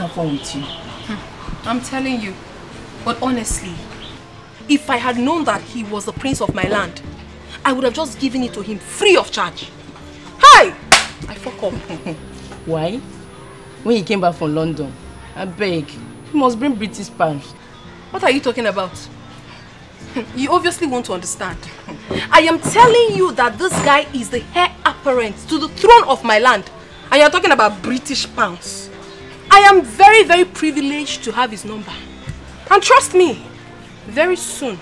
have fun with you. I'm telling you. But honestly, if I had known that he was the prince of my land, I would have just given it to him free of charge. Hi! I fuck up. Why? When he came back from London, I beg, he must bring British pounds. What are you talking about? You obviously want to understand. I am telling you that this guy is the heir apparent to the throne of my land. And you're talking about British pounds. I am very, very privileged to have his number. And trust me, very soon,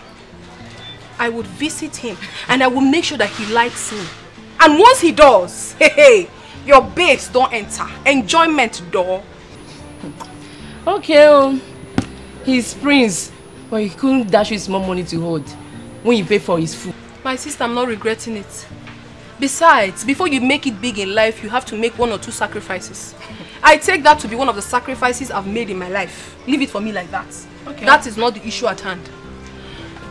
I would visit him and I will make sure that he likes me. And once he does, hey, your babes don't enter. Enjoyment door. Okay, he's prince, but he couldn't dash you small money to hold when you pay for his food. My sister, I'm not regretting it. Besides, before you make it big in life, you have to make 1 or 2 sacrifices. I take that to be one of the sacrifices I've made in my life. Leave it for me like that. Okay. That is not the issue at hand.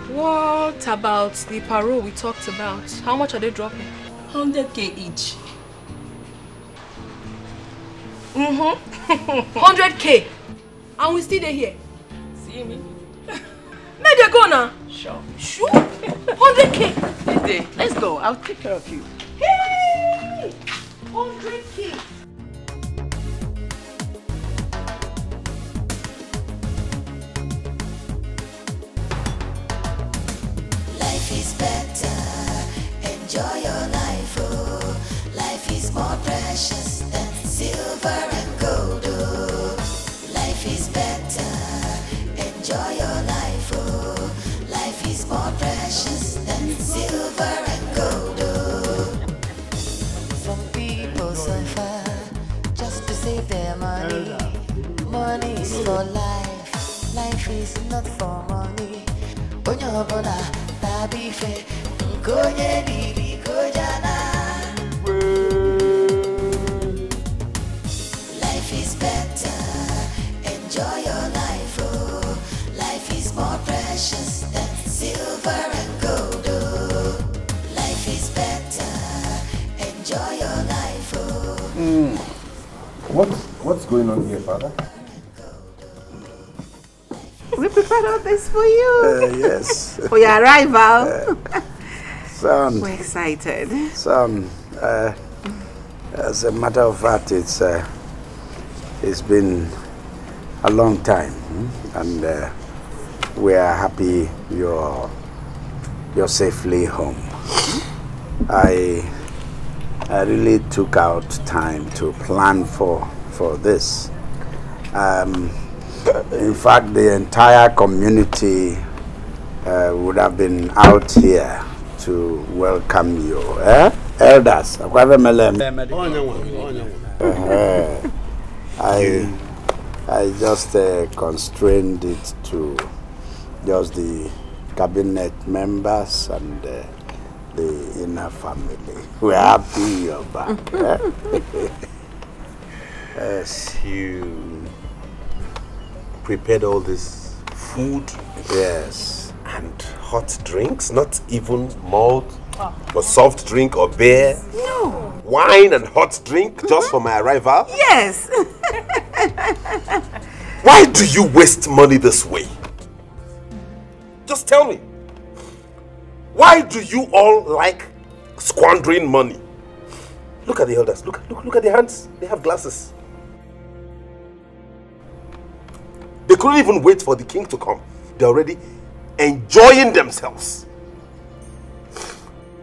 What about the parole we talked about? How much are they dropping? 100k each. 100k. And we still there here. See me? May they go now? Sure. Sure? 100k. Let's go. I'll take care of you. Hey! 100k. Life is better. Enjoy your life, oh. Life is more precious than silver and gold, oh. Life is better. Enjoy your life, oh. Life is more precious than silver and gold, oh. Some people suffer just to save their money. Money is for life. Life is not for money. Onyobona tabife nkonye diri kojana. Life is better. Enjoy your life, oh. Life is more precious than silver and gold, oh. Life is better. Enjoy your life, oh. What's going on here, Father? We prepared all this for you. Yes. For your arrival. Son. We're excited. Son, as a matter of fact, it's been a long time, and we are happy you're safely home. I really took out time to plan for this. In fact, the entire community would have been out here to welcome you. Elders, I just constrained it to just the cabinet members and the inner family. We're happy you're back. Yes, you prepared all this food, yes, and hot drinks, not even malt or soft drink or beer. No. Wine and hot drink just for my arrival. Yes. Why do you waste money this way? Just tell me. Why do you all like squandering money? Look at the elders. Look at their hands. They have glasses. They couldn't even wait for the king to come. They're already enjoying themselves.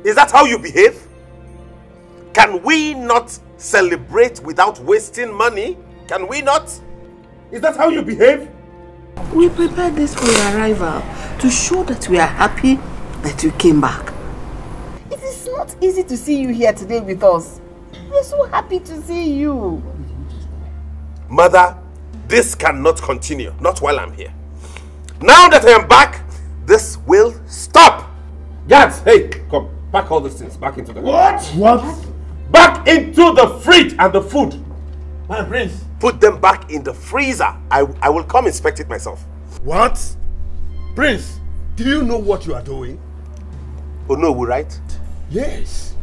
Is that how you behave? Can we not celebrate without wasting money? Can we not? Is that how you behave? We prepared this for your arrival to show that we are happy that you came back. It is not easy to see you here today with us. We're so happy to see you. Mother, this cannot continue. Not while I'm here. Now that I am back, this will stop. Guards, hey, come. Pack all these things back into the... What? Back into the fridge and the food. My prince. Put them back in the freezer. I will come inspect it myself. What? Prince, do you know what you are doing? Oh no, right? Yes.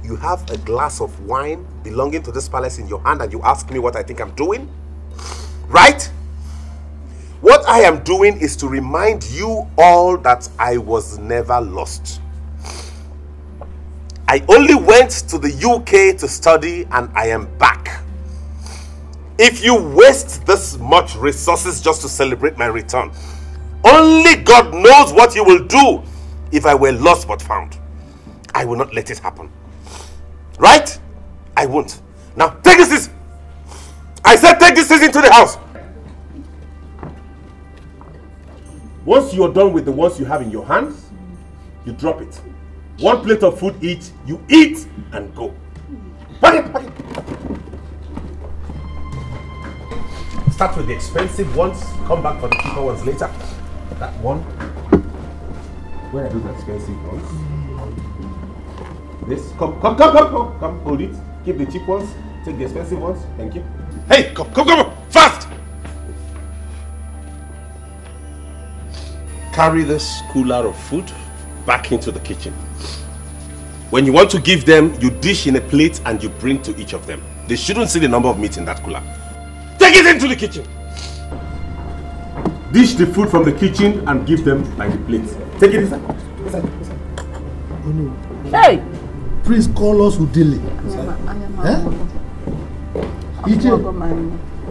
You have a glass of wine belonging to this palace in your hand and you ask me what I think I'm doing? Right? What I am doing is to remind you all that I was never lost. I only went to the UK to study and I am back. If you waste this much resources just to celebrate my return, only God knows what you will do if I were lost but found. I will not let it happen. Right? I won't. Now take this. I said take this into the house. Once you're done with the ones you have in your hands, you drop it. 1 plate of food each, you eat and go. Pack it, pack it. Start with the expensive ones, come back for the cheaper ones later. That one. Where are those expensive ones? This, come, hold it. Keep the cheap ones, take the expensive ones. Thank you. Hey, come, fast! Carry this cooler of food back into the kitchen. When you want to give them, you dish in a plate and you bring to each of them. They shouldn't see the number of meat in that cooler. Take it into the kitchen. Dish the food from the kitchen and give them by the plate. Take it inside. Oh no. Hey! Please call us Udele.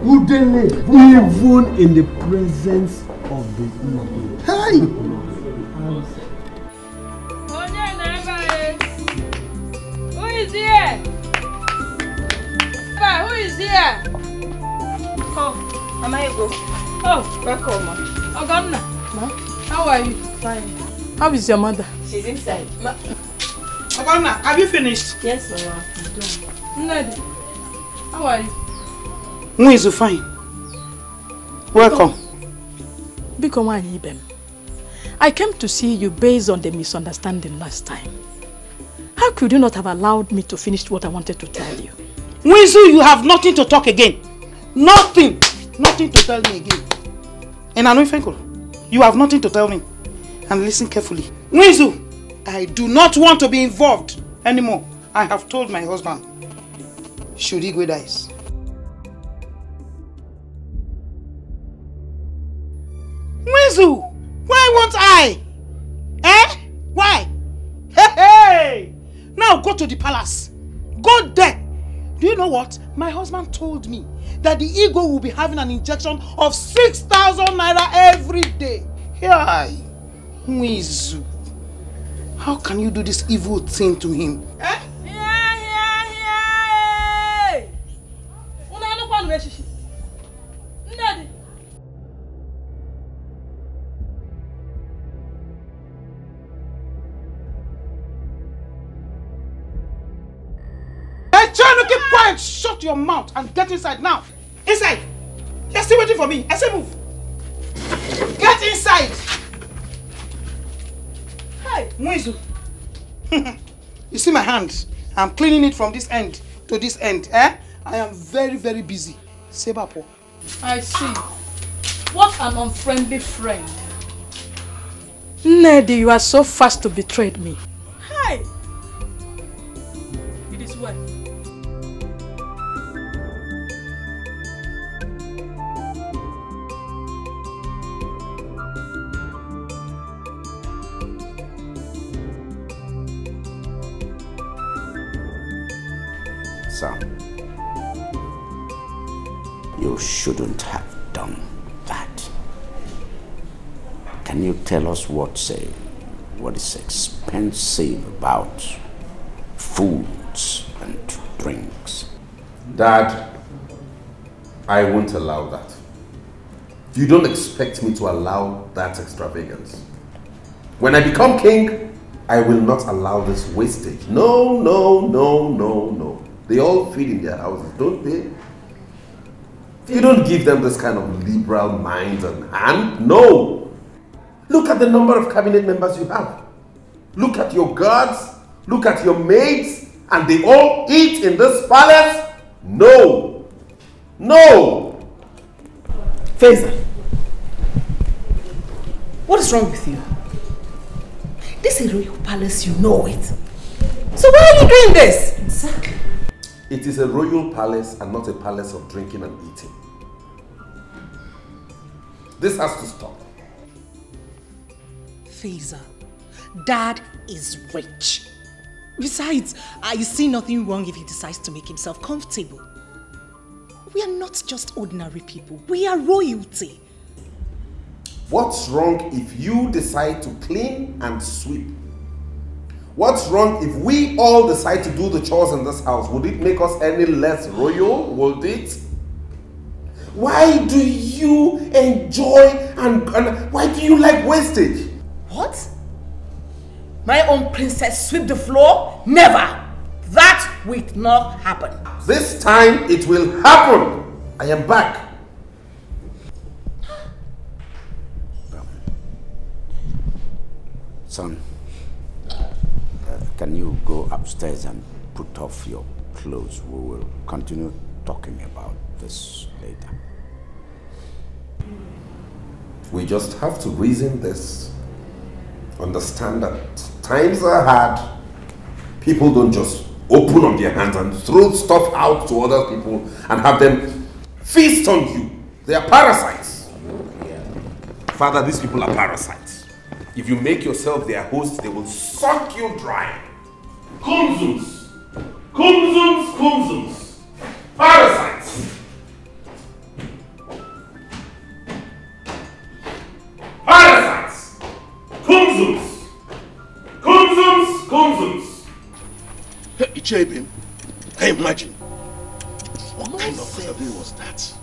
Udele, even in the presence of the evil. Hey! Who is here? Who is here? Oh, Mama Ego. Oh, welcome, Ma. Ogonna. Ma, how are you? Fine. How is your mother? She's inside. Ogonna, have you finished? Yes, Mama. I'm done. Ned, how are you? Who is fine? Welcome. I came to see you based on the misunderstanding last time. How could you not have allowed me to finish what I wanted to tell you? Wizu, you have nothing to talk again. Nothing. Nothing to tell me again. And Anuifenko, you have nothing to tell me. And listen carefully. Wizu, I do not want to be involved anymore. I have told my husband. Should Igwe dies. Wizu, why won't I? Eh? Why? Hey! Now go to the palace. Go there. Do you know what? My husband told me that the ego will be having an injection of 6,000 naira every day. Hey, Wizu, how can you do this evil thing to him? Eh? Trying to keep quiet, shut your mouth and get inside now. Inside. You're still waiting for me. I say move. Get inside. Hey, Mwizu. You see my hand? I'm cleaning it from this end to this end. Eh? I am very, very busy. Sebapo. I see. What an unfriendly friend. Ned, you are so fast to betray me. Hey! It is well. Son, you shouldn't have done that. Can you tell us what is expensive about foods and drinks? Dad, I won't allow that. You don't expect me to allow that extravagance. When I become king, I will not allow this wastage. No, no, no, no, no. They all feed in their houses, don't they? You don't give them this kind of liberal mind and hand. No! Look at the number of cabinet members you have. Look at your guards. Look at your maids. And they all eat in this palace? No! No! Faisal, what is wrong with you? This is a royal palace, you know it. So why are you doing this? Exactly. It is a royal palace and not a palace of drinking and eating. This has to stop. Faisal, Dad is rich. Besides, I see nothing wrong if he decides to make himself comfortable. We are not just ordinary people. We are royalty. What's wrong if you decide to clean and sweep? What's wrong if we all decide to do the chores in this house? Would it make us any less royal? Would it? Why do you enjoy and why do you like wastage? What? My own princess sweep the floor? Never! That will not happen. This time it will happen. I am back. Son, can you go upstairs and put off your clothes? We will continue talking about this later. We just have to reason this. Understand that times are hard. People don't just open up their hands and throw stuff out to other people and have them feast on you. They are parasites. Father, these people are parasites. If you make yourself their host, they will suck you dry. Kumzums! Kumzums! Kumzums! Parasites! Parasites! Kumzums! Kumzums! Kumzums! Ichebin, can you imagine? What kind of survey was that?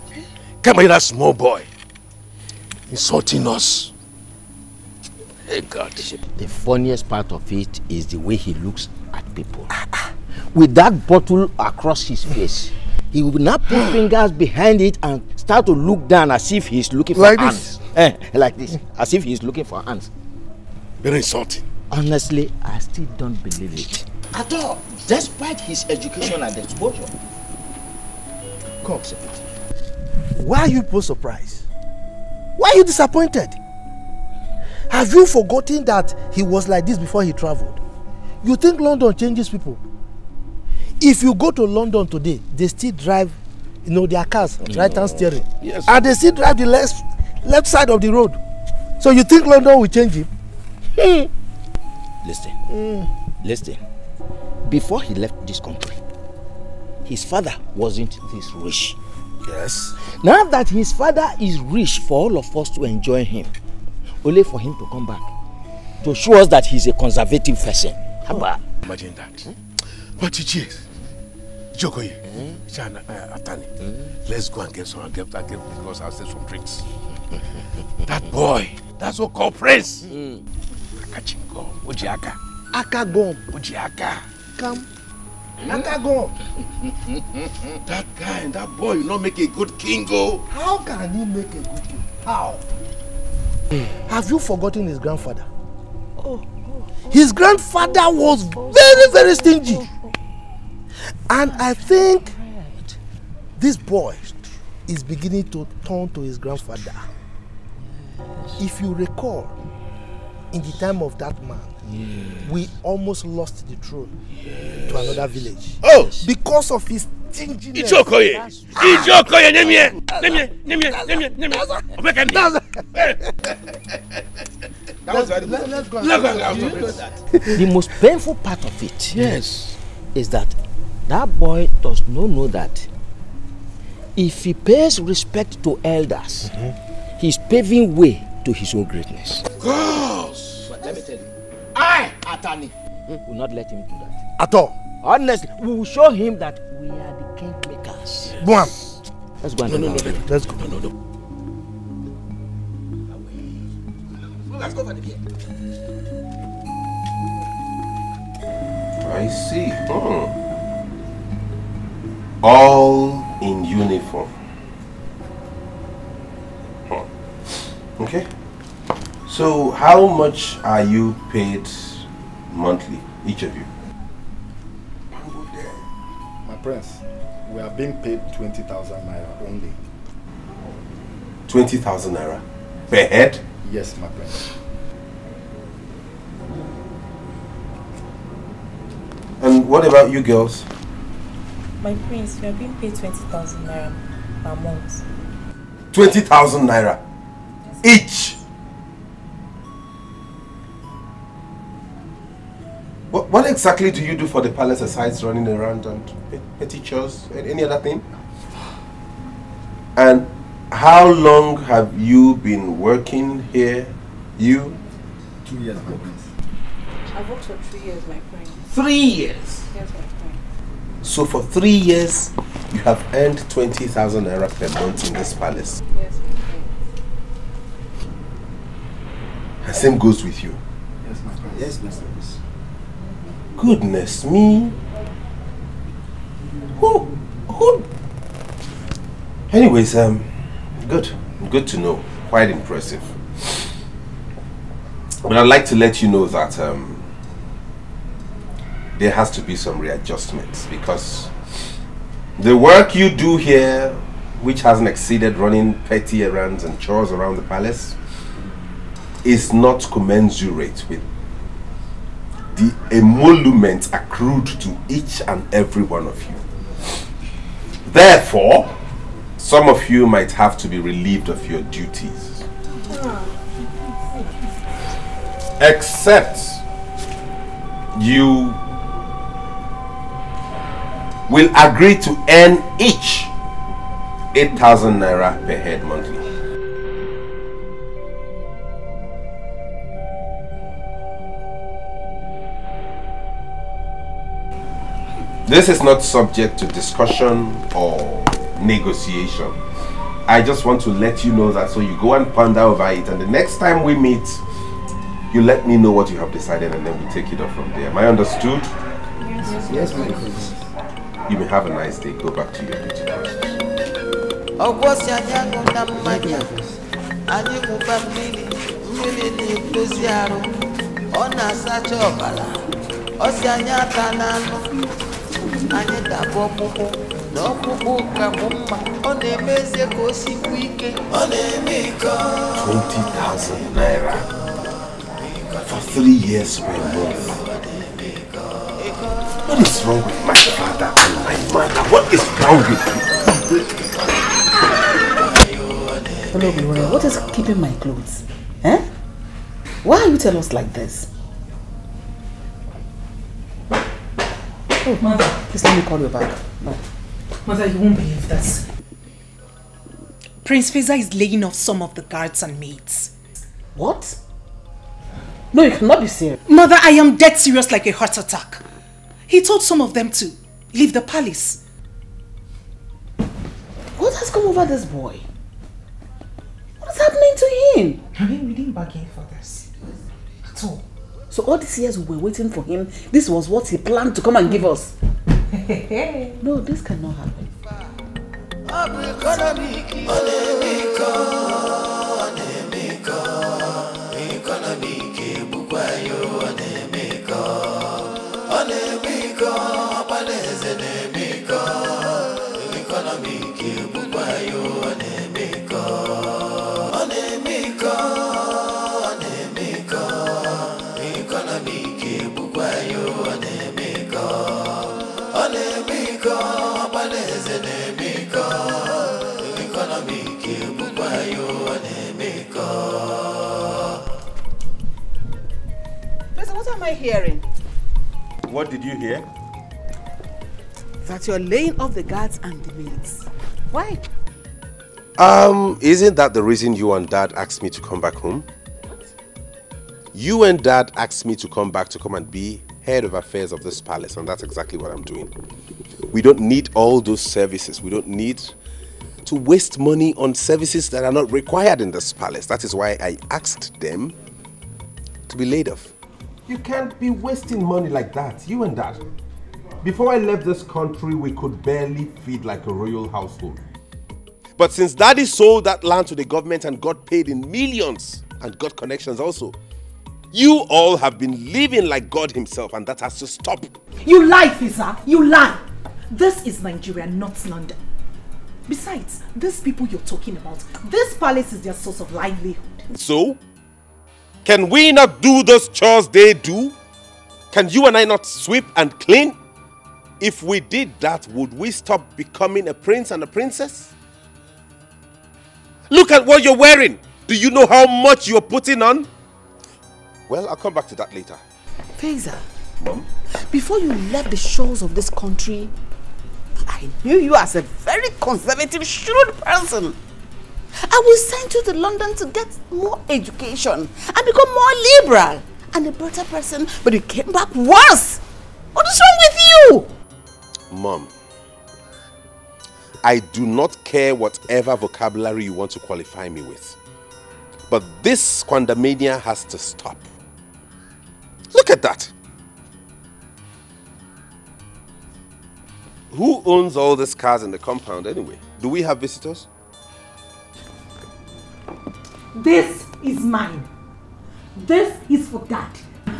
Come here, that small boy. Insulting us. Hey God. The funniest part of it is the way he looks at people. With that bottle across his face, he will now put fingers behind it and start to look down as if he's looking for like ants. Like this, as if he's looking for ants. Very insulting. Honestly, I still don't believe it. At all, despite his education and exposure. Come, Secretary. Why are you people surprised? Why are you disappointed? Have you forgotten that he was like this before he traveled? You think London changes people? If you go to London today, they still drive, their cars, right-hand steering. Yes. And they still drive the left side of the road. So you think London will change him? Listen. Before he left this country, his father wasn't this rich. Yes. Now that his father is rich for all of us to enjoy him, only for him to come back to show us that he's a conservative person. How about? Imagine that. But Jokoye, Atani, let's go and get some because I'll say some drinks. That boy, that's what called Prince. Akachingo, Ojiaka. Akagom. Ojiaka. Come. Akagom. That guy, that boy, will not make a good king, go. How can he make a good king? How? Have you forgotten his grandfather? His grandfather was very, very stingy. And I think this boy is beginning to turn to his grandfather. If you recall, in the time of that man, we almost lost the throne to another village. Oh! Because of his stinginess. Ichokoye! The most painful part of it is that boy does not know that if he pays respect to elders, he's paving way to his own greatness. Gosh! But let me tell you, I, Atani, will not let him do that. At all. Honestly, we will show him that we are the king makers. Go on. Let's go. Let's go. No. Let's go for the beer. I see. All in uniform. Okay. So how much are you paid monthly, each of you? My prince, we are being paid 20,000 naira only. 20,000 naira per head? Yes, my prince. And what about you girls? My prince, we are being paid 20,000 naira per month. 20,000 naira each. What exactly do you do for the palace aside running around and petty chores and any other thing? And how long have you been working here? You? 2 years, my prince. I've worked for 3 years, my friend. 3 years? Yes, my friend. So for 3 years, you have earned 20,000 naira per month in this palace? Yes, my friend. And same goes with you? Yes, my prince. Yes, my prince. Goodness me. Who? Anyways, good to know. Quite impressive. But I'd like to let you know that there has to be some readjustments, because the work you do here, which hasn't exceeded running petty errands and chores around the palace, is not commensurate with the emolument accrued to each and every one of you. Therefore, some of you might have to be relieved of your duties. Except you will agree to earn each 8,000 naira per head monthly. This is not subject to discussion or negotiation. I just want to let you know that, so you go and ponder over it, and the next time we meet, you let me know what you have decided, and then we take it up from there. Am I understood? Yes, my prince. You may have a nice day. Go back to your duty post. Anyị dabụ ọkpụkpụ na ọkpụkpụ ka mụ mma ọ na-emezie ka o sikwu ike ọ na-eme ike 20,000 naira for 3 years per month. What is wrong with my father and my mother? What is wrong with you? Hello, Gloria. What is keeping my clothes? Eh? Why are you telling us like this? Oh, Mother. Please let me call you back. No. Mother, you won't believe this. Prince Feza is laying off some of the guards and maids. What? No, you cannot be serious. Mother, I am dead serious like a heart attack. He told some of them to leave the palace. What has come over this boy? What is happening to him? I mean, we didn't bargain for this at all. So all these years we were waiting for him, this was what he planned to come and give us. No, this cannot happen. Listen, what am I hearing? What did you hear? That you're laying off the guards and the maids. Why? Isn't that the reason you and Dad asked me to come back home? You and Dad asked me to come back to come and be head of affairs of this palace, and that's exactly what I'm doing. We don't need all those services. We don't need to waste money on services that are not required in this palace. That is why I asked them to be laid off. You can't be wasting money like that, you and Dad. Before I left this country, we could barely feed like a royal household. But since Daddy sold that land to the government and got paid in millions and got connections also, you all have been living like God himself, and that has to stop. You lie, Feza. You lie. This is Nigeria, not London. Besides, these people you're talking about, this palace is their source of livelihood. So, can we not do those chores they do? Can you and I not sweep and clean? If we did that, would we stop becoming a prince and a princess? Look at what you're wearing. Do you know how much you're putting on? Well, I'll come back to that later. Faiza, Mom? before you left the shores of this country, I knew you as a very conservative, shrewd person. I will send you to London to get more education and become more liberal and a better person, but you came back worse. What is wrong with you? Mom, I do not care whatever vocabulary you want to qualify me with. But this squandermania has to stop. Look at that. Who owns all these cars in the compound anyway? Do we have visitors? This is mine. This is for Dad.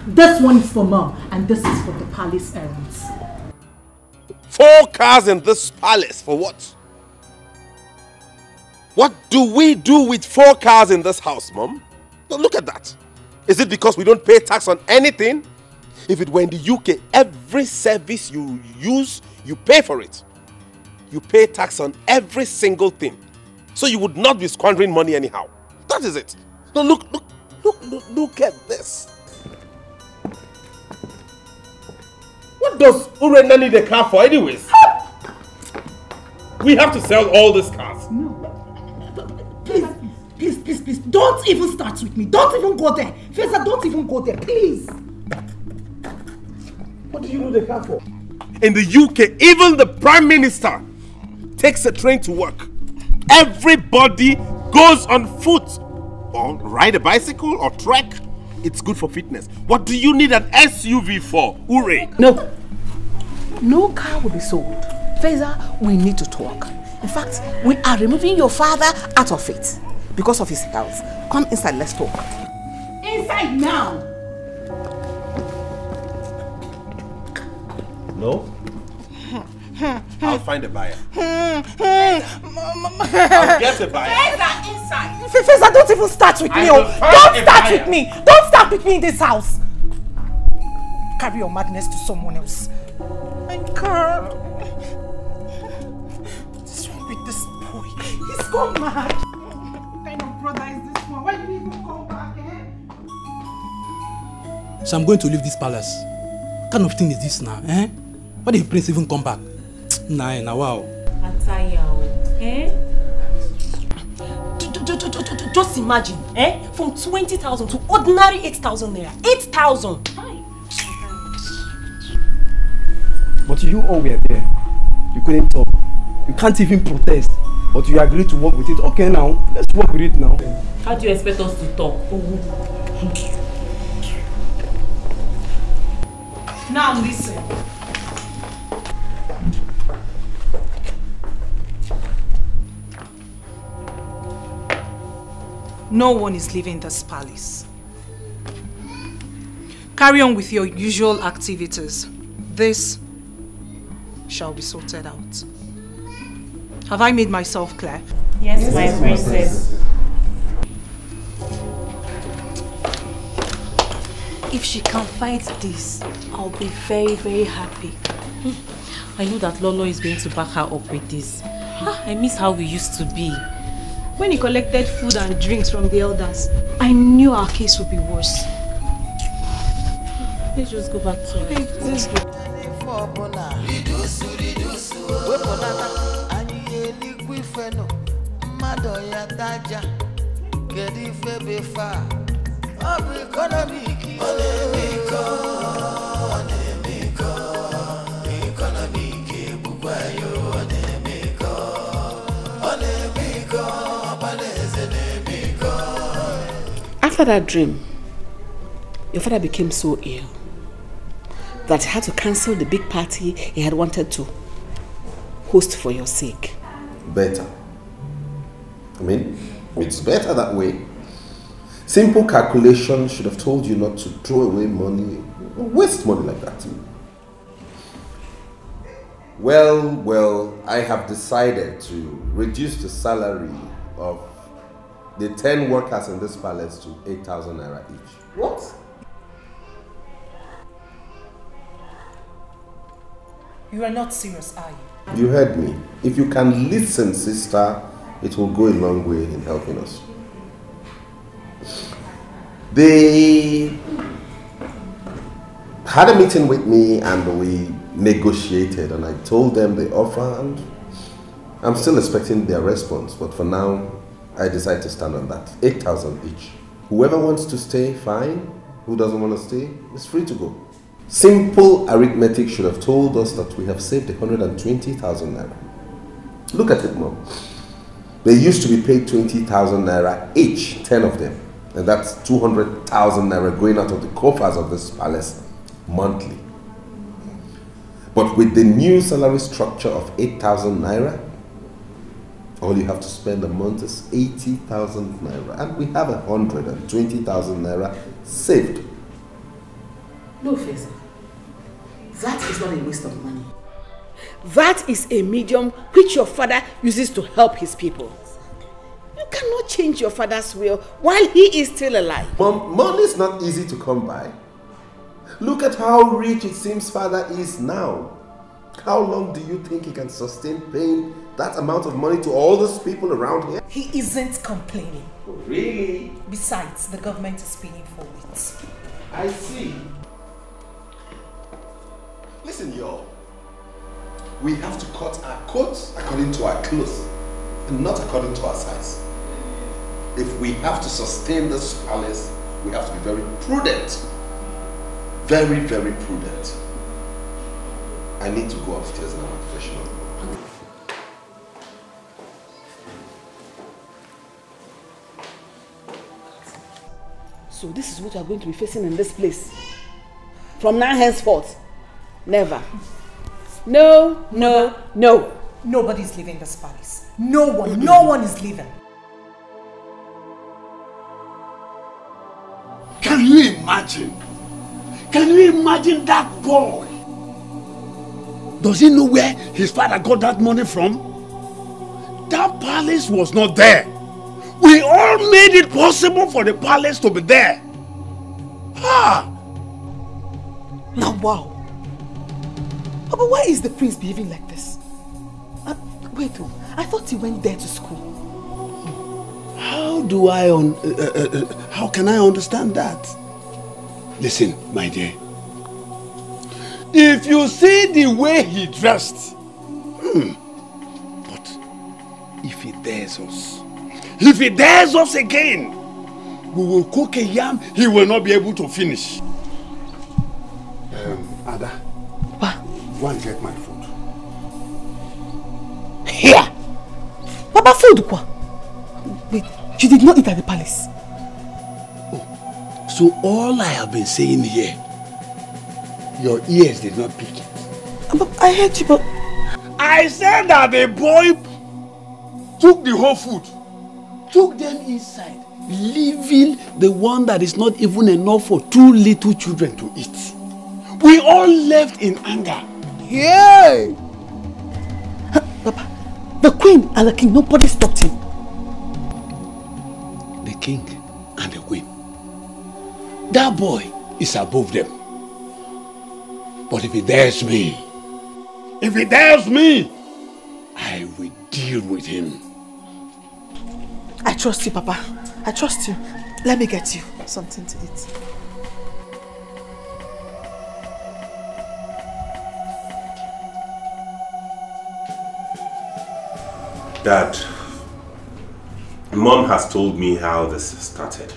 This one is for Mom. And this is for the palace errands. 4 cars in this palace, for what? What do we do with 4 cars in this house, Mom? Now look at that. Is it because we don't pay tax on anything? If it were in the UK, every service you use, you pay for it. You pay tax on every single thing. So you would not be squandering money anyhow. That is it. Now look at this. What does Urena need a car for anyways? We have to sell all these cars. No. Please, don't even start with me. Don't even go there. Faiza, don't even go there, please. What do you need a car for? In the UK, even the Prime Minister takes a train to work. Everybody goes on foot or ride a bicycle or trek. It's good for fitness. What do you need an SUV for, Ure? No car will be sold. Faiza, we need to talk. In fact, we are removing your father out of it because of his health. Come inside, let's talk. Inside now! No? I'll find a buyer. I'll get a buyer. Faiza, inside! Faiza, don't even start with me. Don't start with me. Don't start with me in this house. Carry your madness to someone else. I can't. What's wrong with this boy? He's gone mad. What kind of brother is this one? Why did he even come back, So I'm going to leave this palace. What kind of thing is this now, eh? Why did the prince even come back? Nah, wow. Just imagine, from 20,000 to ordinary 8,000 naira. 8,000! But you all were there. You couldn't talk. You can't even protest. But you agreed to work with it. Okay now, let's work with it now. How do you expect us to talk? Now listen. No one is leaving this palace. Carry on with your usual activities. This shall be sorted out. Have I made myself clear? Yes, my princess. If she can fight this, I'll be very, very happy. I know that Lolo is going to back her up with this. I miss how we used to be. When he collected food and drinks from the elders, I knew our case would be worse. Let's just go back to it. Let's go. After that dream, your father became so ill that he had to cancel the big party he had wanted to host for your sake. Better. I mean, it's better that way. Simple calculation should have told you not to throw away money, waste money like that. Well, I have decided to reduce the salary of the 10 workers in this palace to 8,000 naira each. What? You are not serious, are you? You heard me. If you can listen, sister, it will go a long way in helping us. They had a meeting with me and we negotiated, and I told them the offer, and I'm still expecting their response, but for now I decided to stand on that. 8,000 each. Whoever wants to stay, fine. Who doesn't want to stay is free to go. Simple arithmetic should have told us that we have saved 120,000 naira. Look at it, Mom. They used to be paid 20,000 naira each, 10 of them. And that's 200,000 naira going out of the coffers of this palace monthly. But with the new salary structure of 8,000 naira, all you have to spend a month is 80,000 naira. And we have 120,000 naira saved. No, Feza. That is not a waste of money. That is a medium which your father uses to help his people. You cannot change your father's will while he is still alive. Mom, money is not easy to come by. Look at how rich it seems father is now. How long do you think he can sustain paying that amount of money to all those people around here? He isn't complaining. Oh, really? Besides, the government is paying for it. I see. Listen, y'all. We have to cut our coats according to our clothes and not according to our size. If we have to sustain this palace, we have to be very prudent. Very, very prudent. I need to go upstairs and have a professional. So this is what you are going to be facing in this place. From now henceforth. Never. No, no, no. Nobody's leaving this palace. No one is leaving. Can you imagine? Can you imagine that boy? Does he know where his father got that money from? That palace was not there. We all made it possible for the palace to be there. Ah! Now, wow. But why is the prince behaving like this? Wait, I thought he went there to school. How can I understand that? Listen, my dear. If you see the way he dressed, but if he dares us again, we will cook a yam he will not be able to finish. Ada, go and get my food. Here! Papa, food quoi? Wait, you did not eat at the palace? Oh, so all I have been saying here, your ears did not pick it. But I heard you, but... I said that the boy took the whole food, took them inside, leaving the one that is not even enough for 2 little children to eat. We all left in anger. Yay! Papa, the queen and the king, nobody stopped him. The king and the queen. That boy is above them. But if he dares me, I will deal with him. I trust you, Papa. I trust you. Let me get you something to eat. Dad, Mom has told me how this started.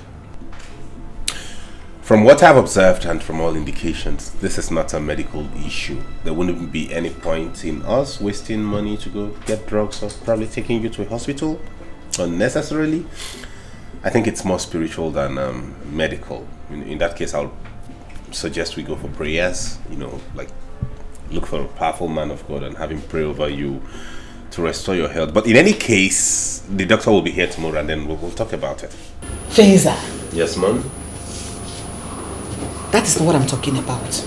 From what I've observed and from all indications, this is not a medical issue. There wouldn't be any point in us wasting money to go get drugs or probably taking you to a hospital unnecessarily. I think it's more spiritual than medical. In that case, I'll suggest we go for prayers, like look for a powerful man of God and have him pray over you to restore your health. But in any case, the doctor will be here tomorrow and then we'll talk about it. Feza. Yes, Mom? That is not what I'm talking about.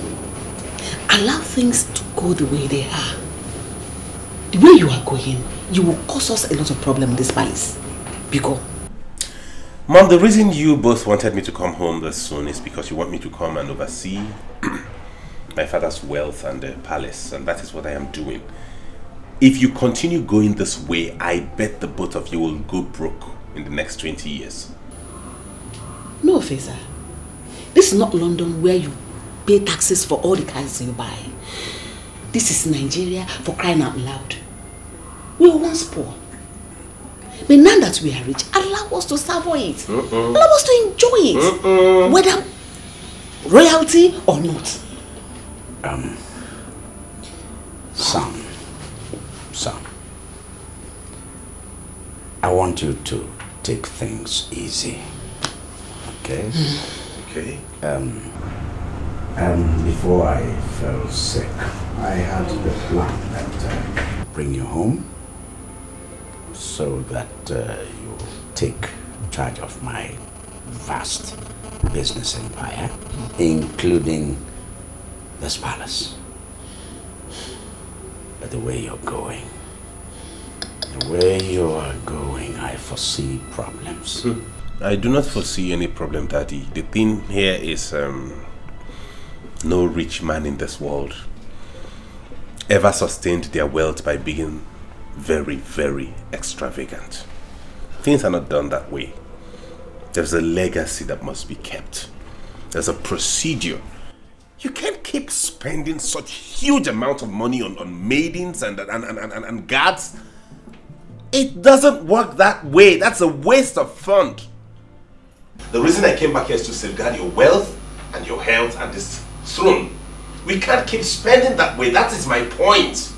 Allow things to go the way they are. The way you are going, you will cause us a lot of problem in this palace. Because Mom, the reason you both wanted me to come home this soon is because you want me to come and oversee my father's wealth and the palace, and that is what I am doing. If you continue going this way, I bet the both of you will go broke in the next 20 years. No, Feza. This is not London where you pay taxes for all the cars you buy. This is Nigeria, for crying out loud. We were once poor. But now that we are rich, allow us to savour it. Allow us to enjoy it. Whether royalty or not. Son, I want you to take things easy. Okay? Okay. Before I fell sick, I had the plan that bring you home so that you take charge of my vast business empire, including this palace. But the way you're going, I foresee problems. I do not foresee any problem, Daddy. The thing here is no rich man in this world ever sustained their wealth by being very, very extravagant. Things are not done that way. There's a legacy that must be kept. There's a procedure. You can't keep spending such huge amount of money on maidens and guards. It doesn't work that way. That's a waste of fund. The reason I came back here is to safeguard your wealth and your health and this throne. We can't keep spending that way. That is my point.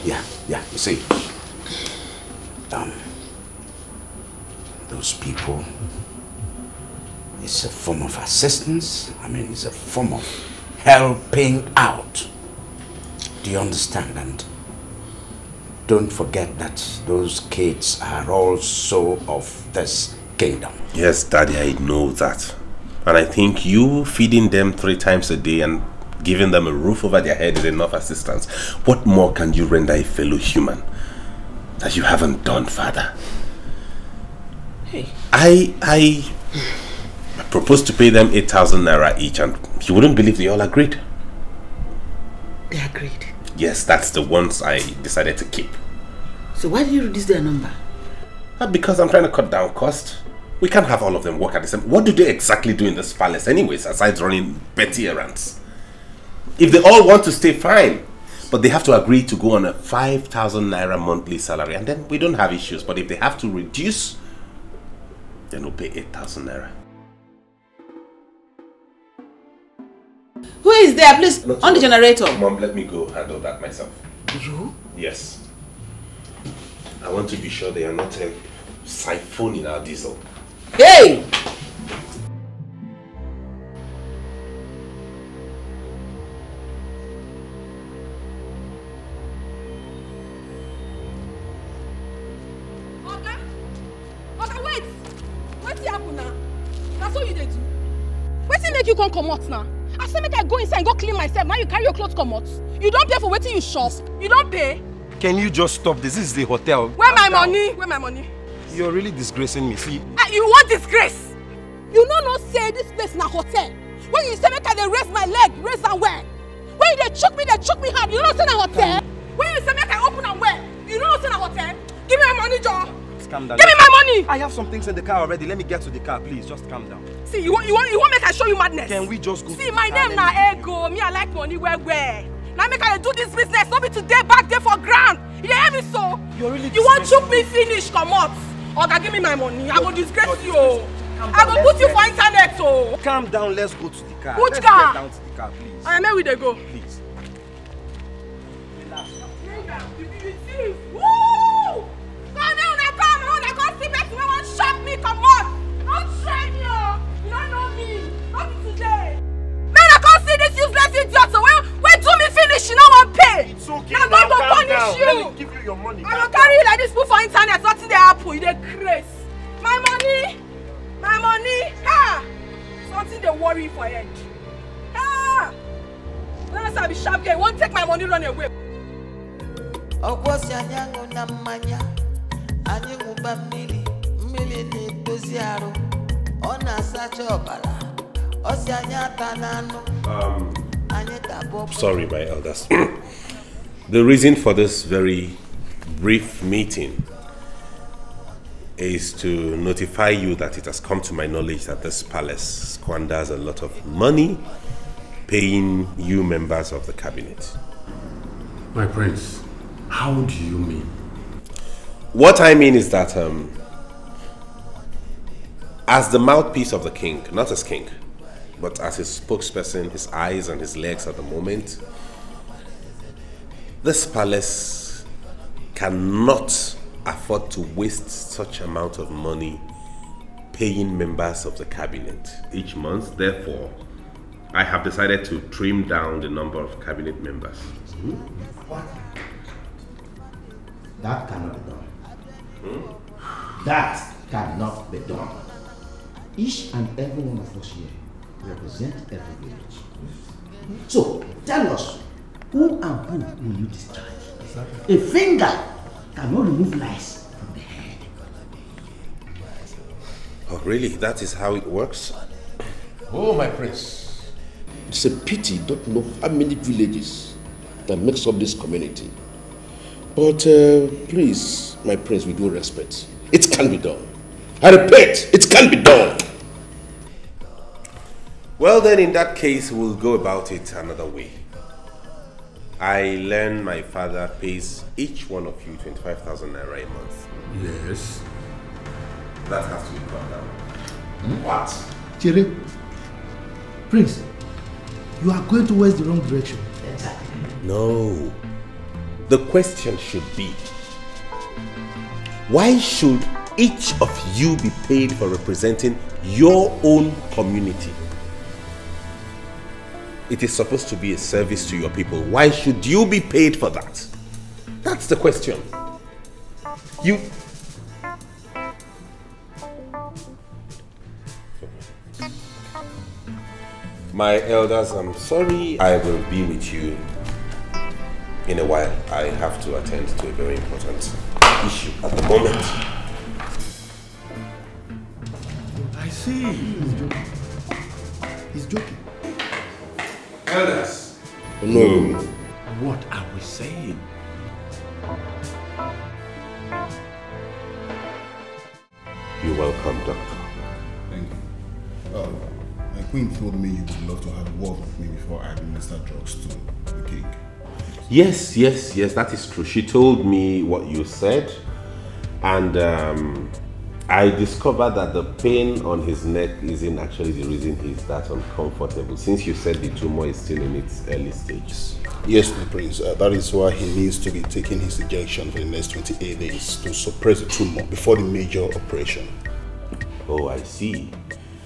Yeah, you see, those people, it's a form of assistance. I mean, it's a form of helping out. Do you understand? And don't forget that those kids are also of this kingdom. Yes, Daddy, I know that. And I think you feeding them 3 times a day and giving them a roof over their head is enough assistance. What more can you render a fellow human that you haven't done, Father? Hey. I proposed to pay them 8,000 naira each, and you wouldn't believe they all agreed. They agreed? Yes, that's the ones I decided to keep. So why did you reduce their number? Because I'm trying to cut down cost. We can't have all of them work at the same. What do they exactly do in this palace anyways, aside running petty errands? If they all want to stay, fine. But they have to agree to go on a 5,000 naira monthly salary, and then we don't have issues. But if they have to reduce, then we'll pay 8,000 naira. Who is there? Please, on the generator. Mom, let me go handle that myself. You? Yes. I want to be sure they are not siphoning our diesel. Hey! Oga, wait! What's happen now? That's what you did do. Wetin make you come out now? I said make I go inside and go clean myself. Now you carry your clothes come out. You don't pay for wetin you shop. You don't pay. Can you just stop this? This is the hotel. Where my money? Where my money? You're really disgracing me. See? You want disgrace? You no say this place na hotel. When you say make I dey raise my leg, raise and wear. When you dey choke me hard. You know say na hotel. When you say make I open and wear, you know say na hotel. Give me my money, Joe. Calm down. Give me my money. I have some things in the car already. Let me get to the car, please. Just calm down. See, you want make I show you madness? Can we just go? See, my name na Ego. Me I like money where. Now make I do this business. Not be today back there for grand. You hear me so? You want choke me finish? Come out. Oga, give me my money. I go disgrace you. I go put you for internet. Oh. Calm down. Let's go to the car. Which Let's car? Get down to the car, please. I am where we dey go. Please. Woo! When I come see person wey wan shop me comot. Don't try me, oh. You don't know me. Not be today. When I come see this useless idiot, so when do me finish, you no wan pay. It's okay. Now God go punish you. Let me give you your money. I go carry you like this put for internet. Nothing dey happen. You dey craze. My money. My money. Ha! Something dey worry you for head. Ha! Unless I be sharp girl, you won't take my money run away. Sorry, my elders. The reason for this very brief meeting is to notify you that it has come to my knowledge that this palace squanders a lot of money paying you members of the cabinet. My prince, how do you mean? What I mean is that as the mouthpiece of the king, not as king, but as his spokesperson, his eyes and his legs at the moment, this palace cannot afford to waste such amount of money paying members of the cabinet each month. Therefore, I have decided to trim down the number of cabinet members. What? That cannot be done. That cannot be done. Each and every one of us here represent every village. So, tell us, who and who will you discharge? A finger cannot remove lice from the head. Oh, really? That is how it works? Oh, my prince. It's a pity you don't know how many villages that makes up this community. But please, my prince, with due respect, it can be done. I repeat, it can be done. Well then, in that case, we'll go about it another way. I learn my father pays each one of you 25,000 naira a month. Yes. That has to be cut down. What? Chere, Prince, you are going towards the wrong direction. No. The question should be, why should each of you be paid for representing your own community? It is supposed to be a service to your people. Why should you be paid for that? That's the question. You... My elders, I'm sorry. I will be with you in a while. I have to attend to a very important issue at the moment. I see. He's joking. Elders. No. What are we saying? You're welcome, Doctor. Thank you. My queen told me you would love to have a word with me before I administer drugs to the king. Yes, that is true. She told me what you said, and I discovered that the pain on his neck isn't actually the reason he's that uncomfortable, since you said the tumor is still in its early stages. Yes, my prince. That is why he needs to be taking his injection for the next 28 days to suppress the tumor before the major operation. Oh, I see.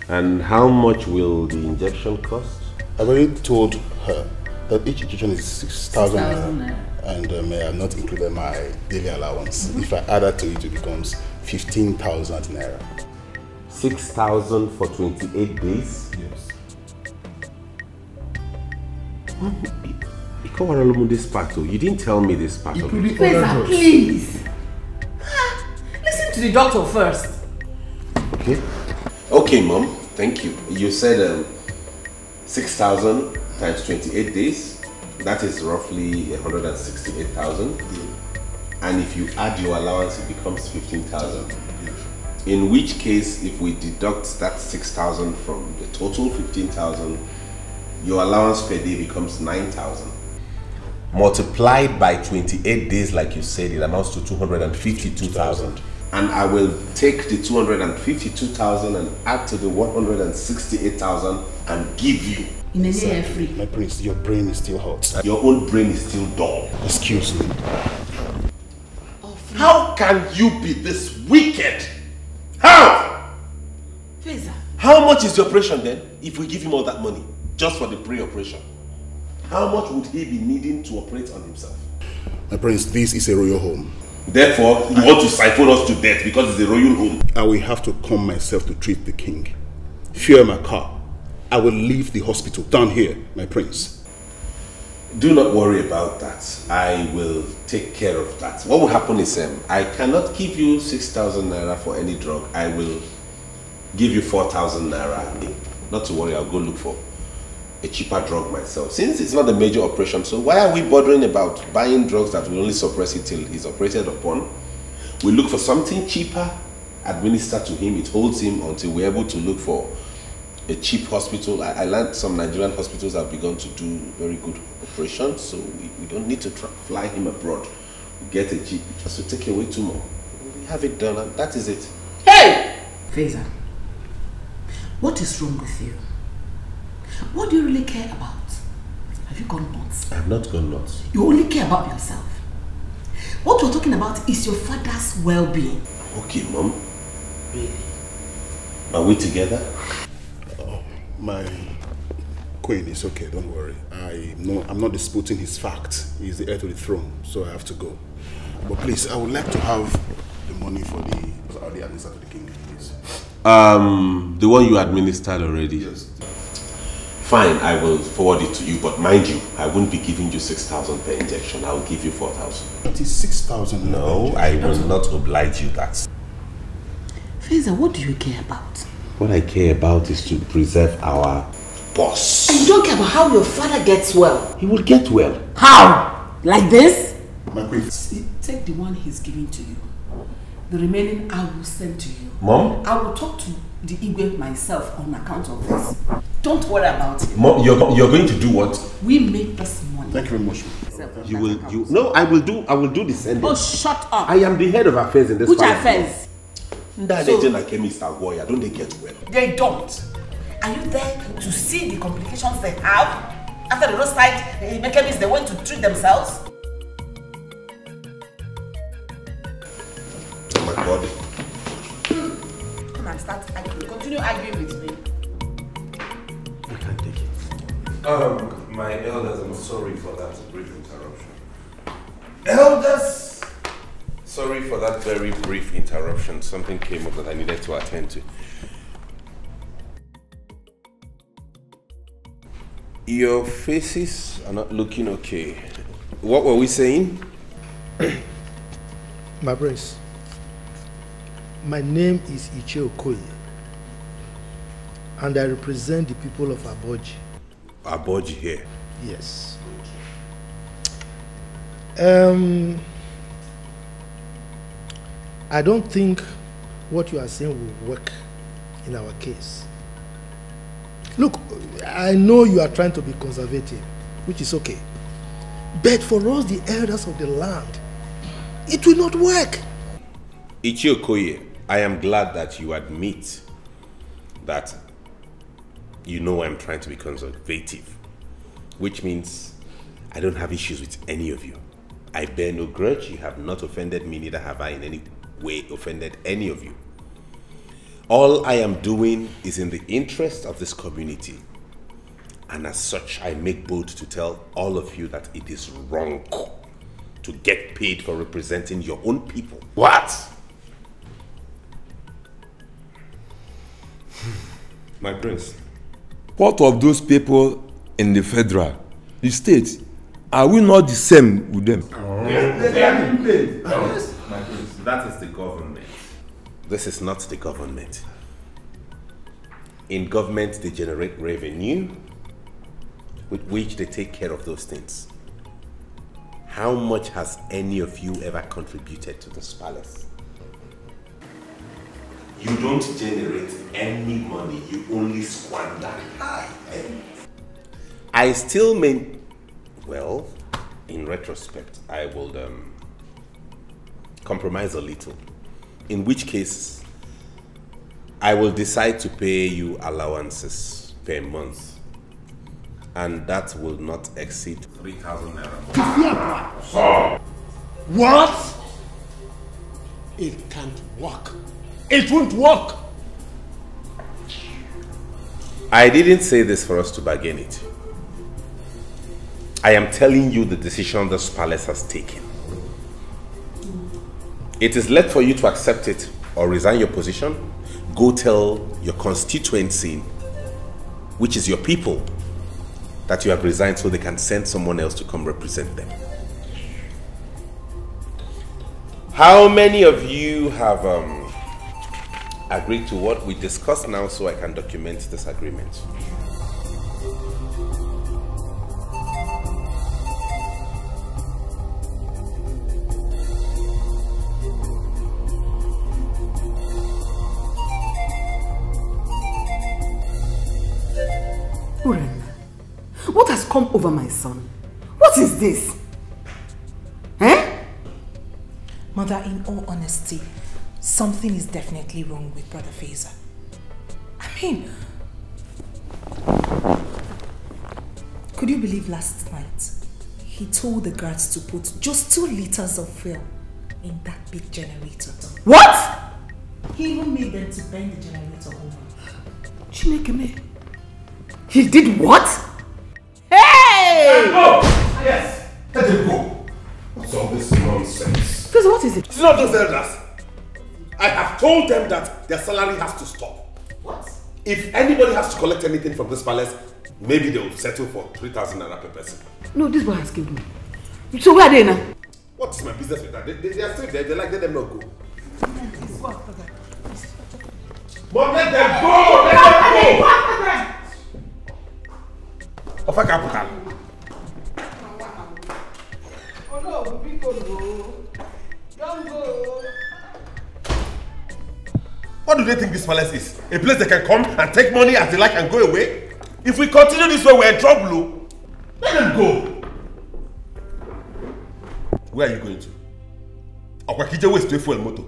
And how much will the injection cost? I've already told her that each injection is 6,000 naira, and I have not included my daily allowance. If I add that to it, it becomes 15,000 naira. 6,000 for 28 days? Yes. This part, you didn't tell me this part of it. Please. Listen to the doctor first. Okay, Mom. Thank you. You said 6,000 times 28 days. That is roughly 168,000. And if you add your allowance, it becomes 15,000. In which case, if we deduct that 6,000 from the total 15,000, your allowance per day becomes 9,000. Multiplied by 28 days, like you said, it amounts to 252,000. And I will take the 252,000 and add to the 168,000 and give you. Free. My prince, your brain is still hot. Your own brain is still dull. Excuse me. How can you be this wicked? How? Feza. How much is the operation then, if we give him all that money, just for the pre-operation? How much would he be needing to operate on himself? My prince, this is a royal home. Therefore, you want to siphon us to death because it's a royal home. I will have to come myself to treat the king. Fear my car. I will leave the hospital down here, my prince. Do not worry about that. I will take care of that. What will happen is I cannot give you 6,000 naira for any drug. I will give you 4,000 naira. Not to worry, I'll go look for a cheaper drug myself. Since it's not a major operation, so why are we bothering about buying drugs that will only suppress it till he's operated upon? We look for something cheaper administer to him. It holds him until we're able to look for a cheap hospital. I learned some Nigerian hospitals have begun to do very good operations, so we don't need to fly him abroad. We get a jeep, just to take away 2 more. We have it done, and that is it. Hey! Feza, what is wrong with you? What do you really care about? Have you gone nuts? I have not gone nuts. You only care about yourself. What we're talking about is your father's well-being. Okay, Mom. Really? Are we together? My queen, it's okay, don't worry. I'm not disputing his facts. He's the heir to the throne, so I have to go. But please, I would like to have the money for the administer to the king, please. The one you administered already? Yes. Fine, I will forward it to you, but mind you, I won't be giving you 6,000 per injection. I will give you 4,000. It is 6,000. No, I will not oblige you that. Feza, what do you care about? What I care about is to preserve our boss. And you don't care about how your father gets well? He will get well. How? Like this? My queen. Take the one he's giving to you. The remaining I will send to you. Mom? I will talk to the Igwe myself on account of this. Don't worry about it. Mom, you're going to do what? We make this money. Thank you very much. No, I will do the sending. Oh, shut up. I am the head of affairs in this Which palace. affairs? Don't they get well? They don't. Are you there to see the complications they have? After the roadside chemists, they went to treat themselves? My body. Come and start arguing. Continue arguing with me. I can't take it. My elders, I'm sorry for that brief interruption. Elders! Sorry for that very brief interruption. Something came up that I needed to attend to. Your faces are not looking okay. What were we saying? My prince, my name is Etiko, and I represent the people of Aboji. Aboji here? Yes. I don't think what you are saying will work in our case. Look, I know you are trying to be conservative, which is okay. But for us, the elders of the land, it will not work. Ichiokoye, I am glad that you admit that you know I'm trying to be conservative, which means I don't have issues with any of you. I bear no grudge. You have not offended me, neither have I in any way offended any of you. All I am doing is in the interest of this community. And as such, I make bold to tell all of you that it is wrong to get paid for representing your own people. What? My prince, what of those people in the federal, the state? Are we not the same with them? Yes, my prince, that is the government. This is not the government. In government, they generate revenue with which they take care of those things. How much has any of you ever contributed to this palace? You don't generate any money, you only squander. I still mean, well, in retrospect, I will compromise a little. In which case, I will decide to pay you allowances per month. And that will not exceed 3,000 naira. What? It can't work. It won't work. I didn't say this for us to bargain it. I am telling you the decision this palace has taken. It is left for you to accept it or resign your position. Go tell your constituency, which is your people, that you have resigned so they can send someone else to come represent them. How many of you have agreed to what we discussed now so I can document this agreement? come over my son? What is this? Eh? Mother, in all honesty, something is definitely wrong with Brother Faisal. I mean, could you believe last night he told the guards to put just 2 liters of fuel in that big generator? What? He even made them to bend the generator over. Chinekeme. He did what? Hey! Let go! Yes! Let him go! What's all this nonsense? Because what is it? It's not those elders. I have told them that their salary has to stop. What? If anybody has to collect anything from this palace, maybe they will settle for 3,000 naira per person. No, this boy has killed me. So where are they now? What is my business with that? They are still there. They like, let them not go. But let them go! Let them go! Of a capital. Oh no, people go. Don't go. What do they think this palace is? A place they can come and take money as they like and go away? If we continue this way, we're in trouble. Let them go. Where are you going to? Okwakije waste to fuel motor.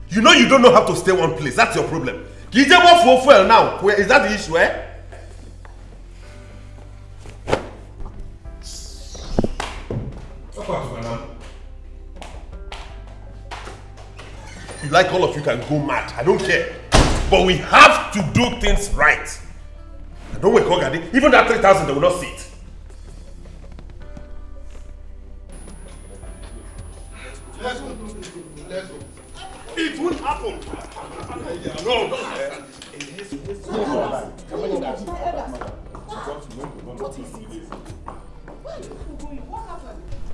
You know you don't know how to stay one place. That's your problem. Kije want for fuel now. Where is that the issue, eh? You like all of you can go mad. I don't care. But we have to do things right. I don't wake up, even that 3,000 they will not see it. Let's go. Let's go. It won't happen. No,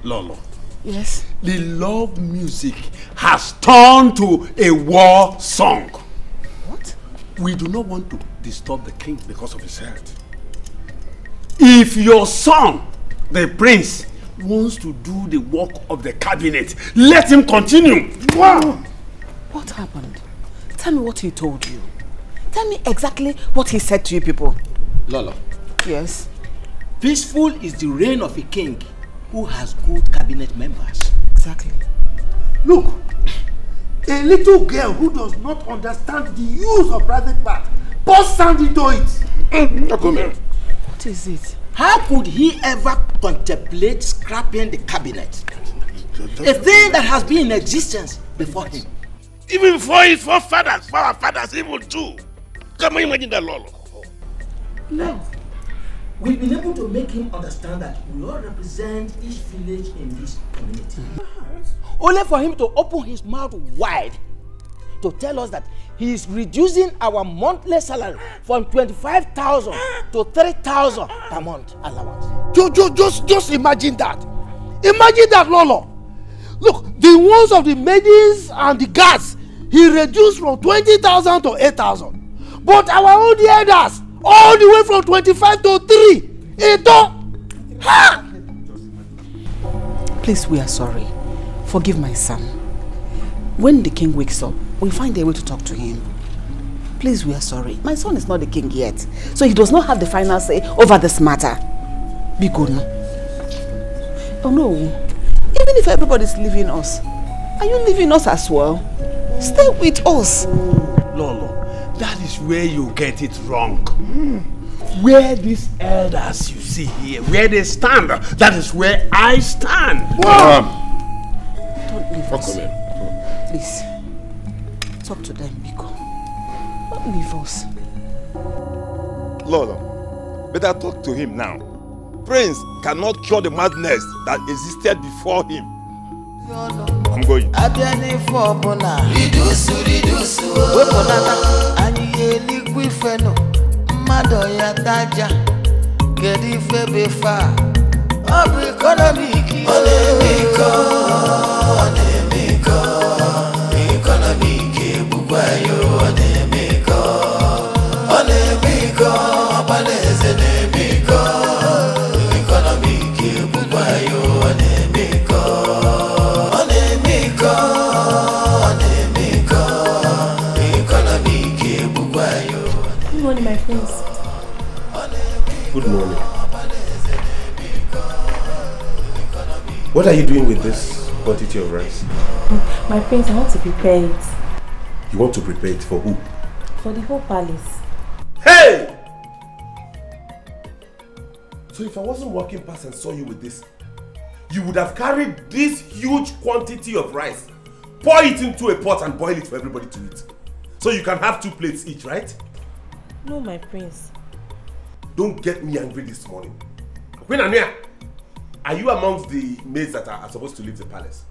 Lolo. Yes? The love music has turned to a war song. What? We do not want to disturb the king because of his health. If your son, the prince, wants to do the work of the cabinet, let him continue. Wow! What happened? Tell me what he told you. Tell me exactly what he said to you people. Lolo. Yes? Peaceful is the reign of a king who has good cabinet members. Exactly. Look, a little girl who does not understand the use of private part pours sand into it. What is it? How could he ever contemplate scrapping the cabinet? A thing that has been in existence before him. Even before his forefathers, for our fathers even too. Can you imagine that, Lolo? No. We've been able to make him understand that we all represent each village in this community. Only for him to open his mouth wide to tell us that he is reducing our monthly salary from 25,000 to 3,000 per month allowance. Just imagine that. Imagine that, Lolo. Look, the ones of the maidens and the guards, he reduced from 20,000 to 8,000. But our own elders, all the way from 25 to 3. Ha! Please, we are sorry. Forgive my son. When the king wakes up, we'll find a way to talk to him. Please, we are sorry. My son is not the king yet, so he does not have the final say over this matter. Be good now. Oh no. Even if everybody's leaving us, are you leaving us as well? Stay with us. Lolo, that is where you get it wrong. Where these elders you see here, where they stand, that is where I stand. Don't leave us. Please. Talk to them, Biko. Don't leave us. Lolo, better talk to him now. Prince cannot cure the madness that existed before him. I'm going. Good morning, my friends. Good morning. What are you doing with this quantity of rice? My prince, I want to prepare it. You want to prepare it for who? For the whole palace. Hey! So if I wasn't walking past and saw you with this, you would have carried this huge quantity of rice, pour it into a pot and boil it for everybody to eat. So you can have 2 plates each, right? No, my prince. Don't get me angry this morning. Queen Ania, are you amongst the maids that are supposed to leave the palace?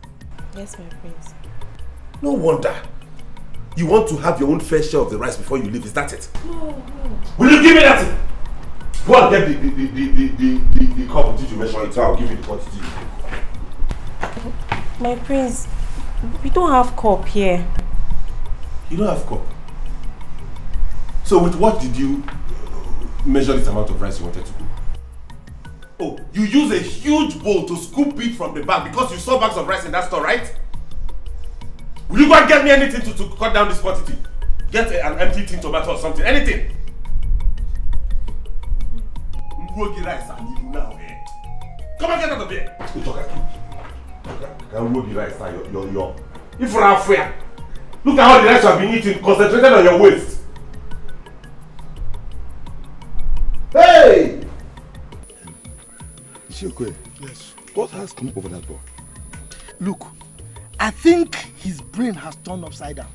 Yes, my prince. No wonder. You want to have your own fair share of the rice before you leave, is that it? No. Will you give me that? Go and get the cup that you mentioned, so I'll give you the quantity. My prince, we don't have cup here. You don't have cup? So with what did you measure this amount of rice you wanted to cook? Oh, you use a huge bowl to scoop it from the bag because you saw bags of rice in that store, right? Will you go and get me anything to cut down this quantity? Get an empty tin tomato or something, anything. Rice and you now, eh? Come and get out of here. Rice now, if we're not fair, look at how the rice you have been eating, concentrated on your waist. Hey! Ishiokoye, yes. What has come over that boy? Look, I think his brain has turned upside down.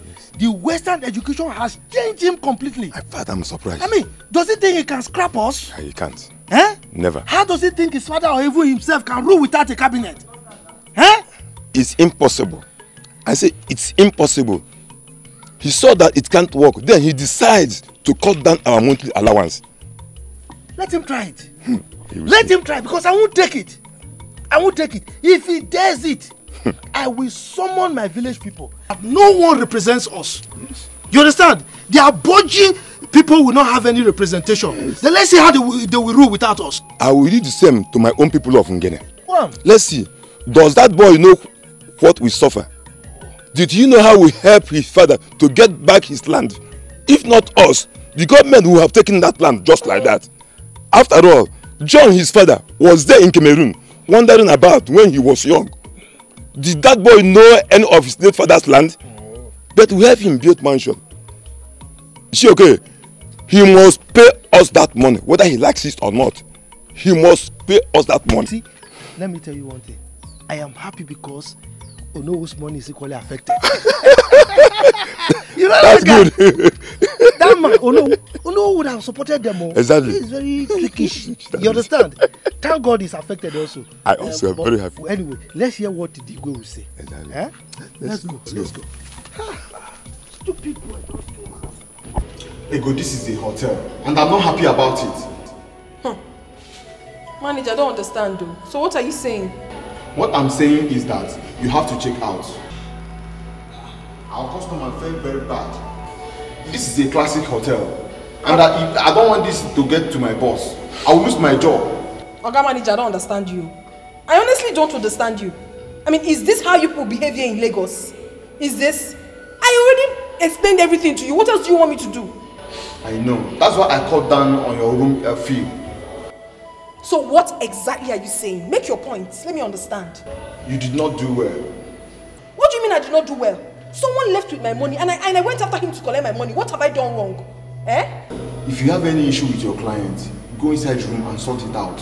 Yes. The Western education has changed him completely. I'm surprised. I mean, does he think he can scrap us? He can't. Eh? Never. How does he think his father or even himself can rule without a cabinet? Eh? It's impossible. I say it's impossible. He saw that it can't work. Then he decides to cut down our monthly allowance. Let him try it. Let him try, because I won't take it. I won't take it. If he dares it, I will summon my village people. No one represents us. Yes. You understand? The Aboji people will not have any representation. Yes. Then let's see how they will rule without us. I will do the same to my own people of Ngene. Well, let's see. Does that boy know what we suffer? Did he know how we help his father to get back his land? If not us, the government will have taken that land just like that. After all, John, his father, was there in Cameroon, wandering about when he was young. Did that boy know any of his late father's land? But we have him build mansion. Is he okay? He must pay us that money, whether he likes it or not. He must pay us that money. See, let me tell you one thing. I am happy because Ono's money is equally affected. You know, that's good. That man, Ono would have supported them all. Exactly. He is very trickish. You understand? Thank God he's affected also. I also am very happy. Anyway, let's hear what Dikeh will say. Exactly. Eh? Let's go. Stupid boy. Ego, this is a hotel, and I'm not happy about it. Manager, I don't understand though. So what are you saying? What I'm saying is that you have to check out. Our customer felt very bad. This is a classic hotel, and I don't want this to get to my boss. I will lose my job. Oga Manager, I don't understand you. I honestly don't understand you. I mean, is this how you people behave here in Lagos? Is this? I already explained everything to you. What else do you want me to do? I know. That's why I cut down on your room fee. So what exactly are you saying? Make your point. Let me understand. You did not do well. What do you mean I did not do well? Someone left with my money and I went after him to collect my money. What have I done wrong? Eh? If you have any issue with your client, go inside your room and sort it out.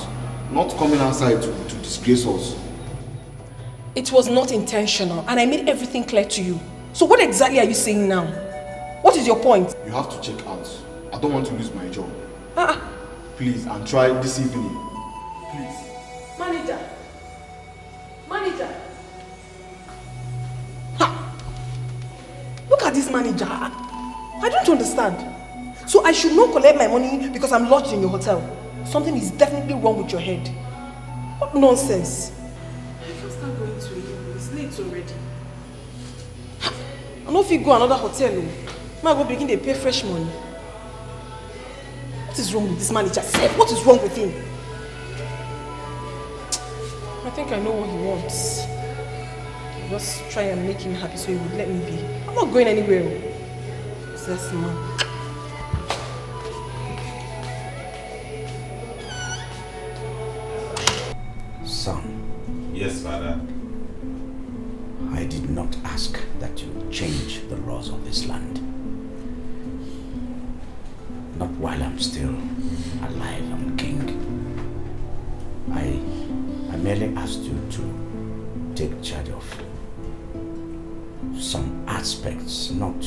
Not coming outside to disgrace us. It was not intentional and I made everything clear to you. So what exactly are you saying now? What is your point? You have to check out. I don't want to lose my job. Please, and try this evening. Please. Manager. Look at this manager. I don't understand. So I should not collect my money because I'm lodged in your hotel. Something is definitely wrong with your head. What nonsense. I can't start going to you. It's late already. I don't know if you go another hotel. I go begin to pay fresh money. What is wrong with this manager? What is wrong with him? I think I know what he wants. Just try and make him happy so he would let me be. I'm not going anywhere. Possessed man. Son. not ask that you change the laws of this land. Not while I'm still alive and king. I merely asked you to take charge of some aspects, not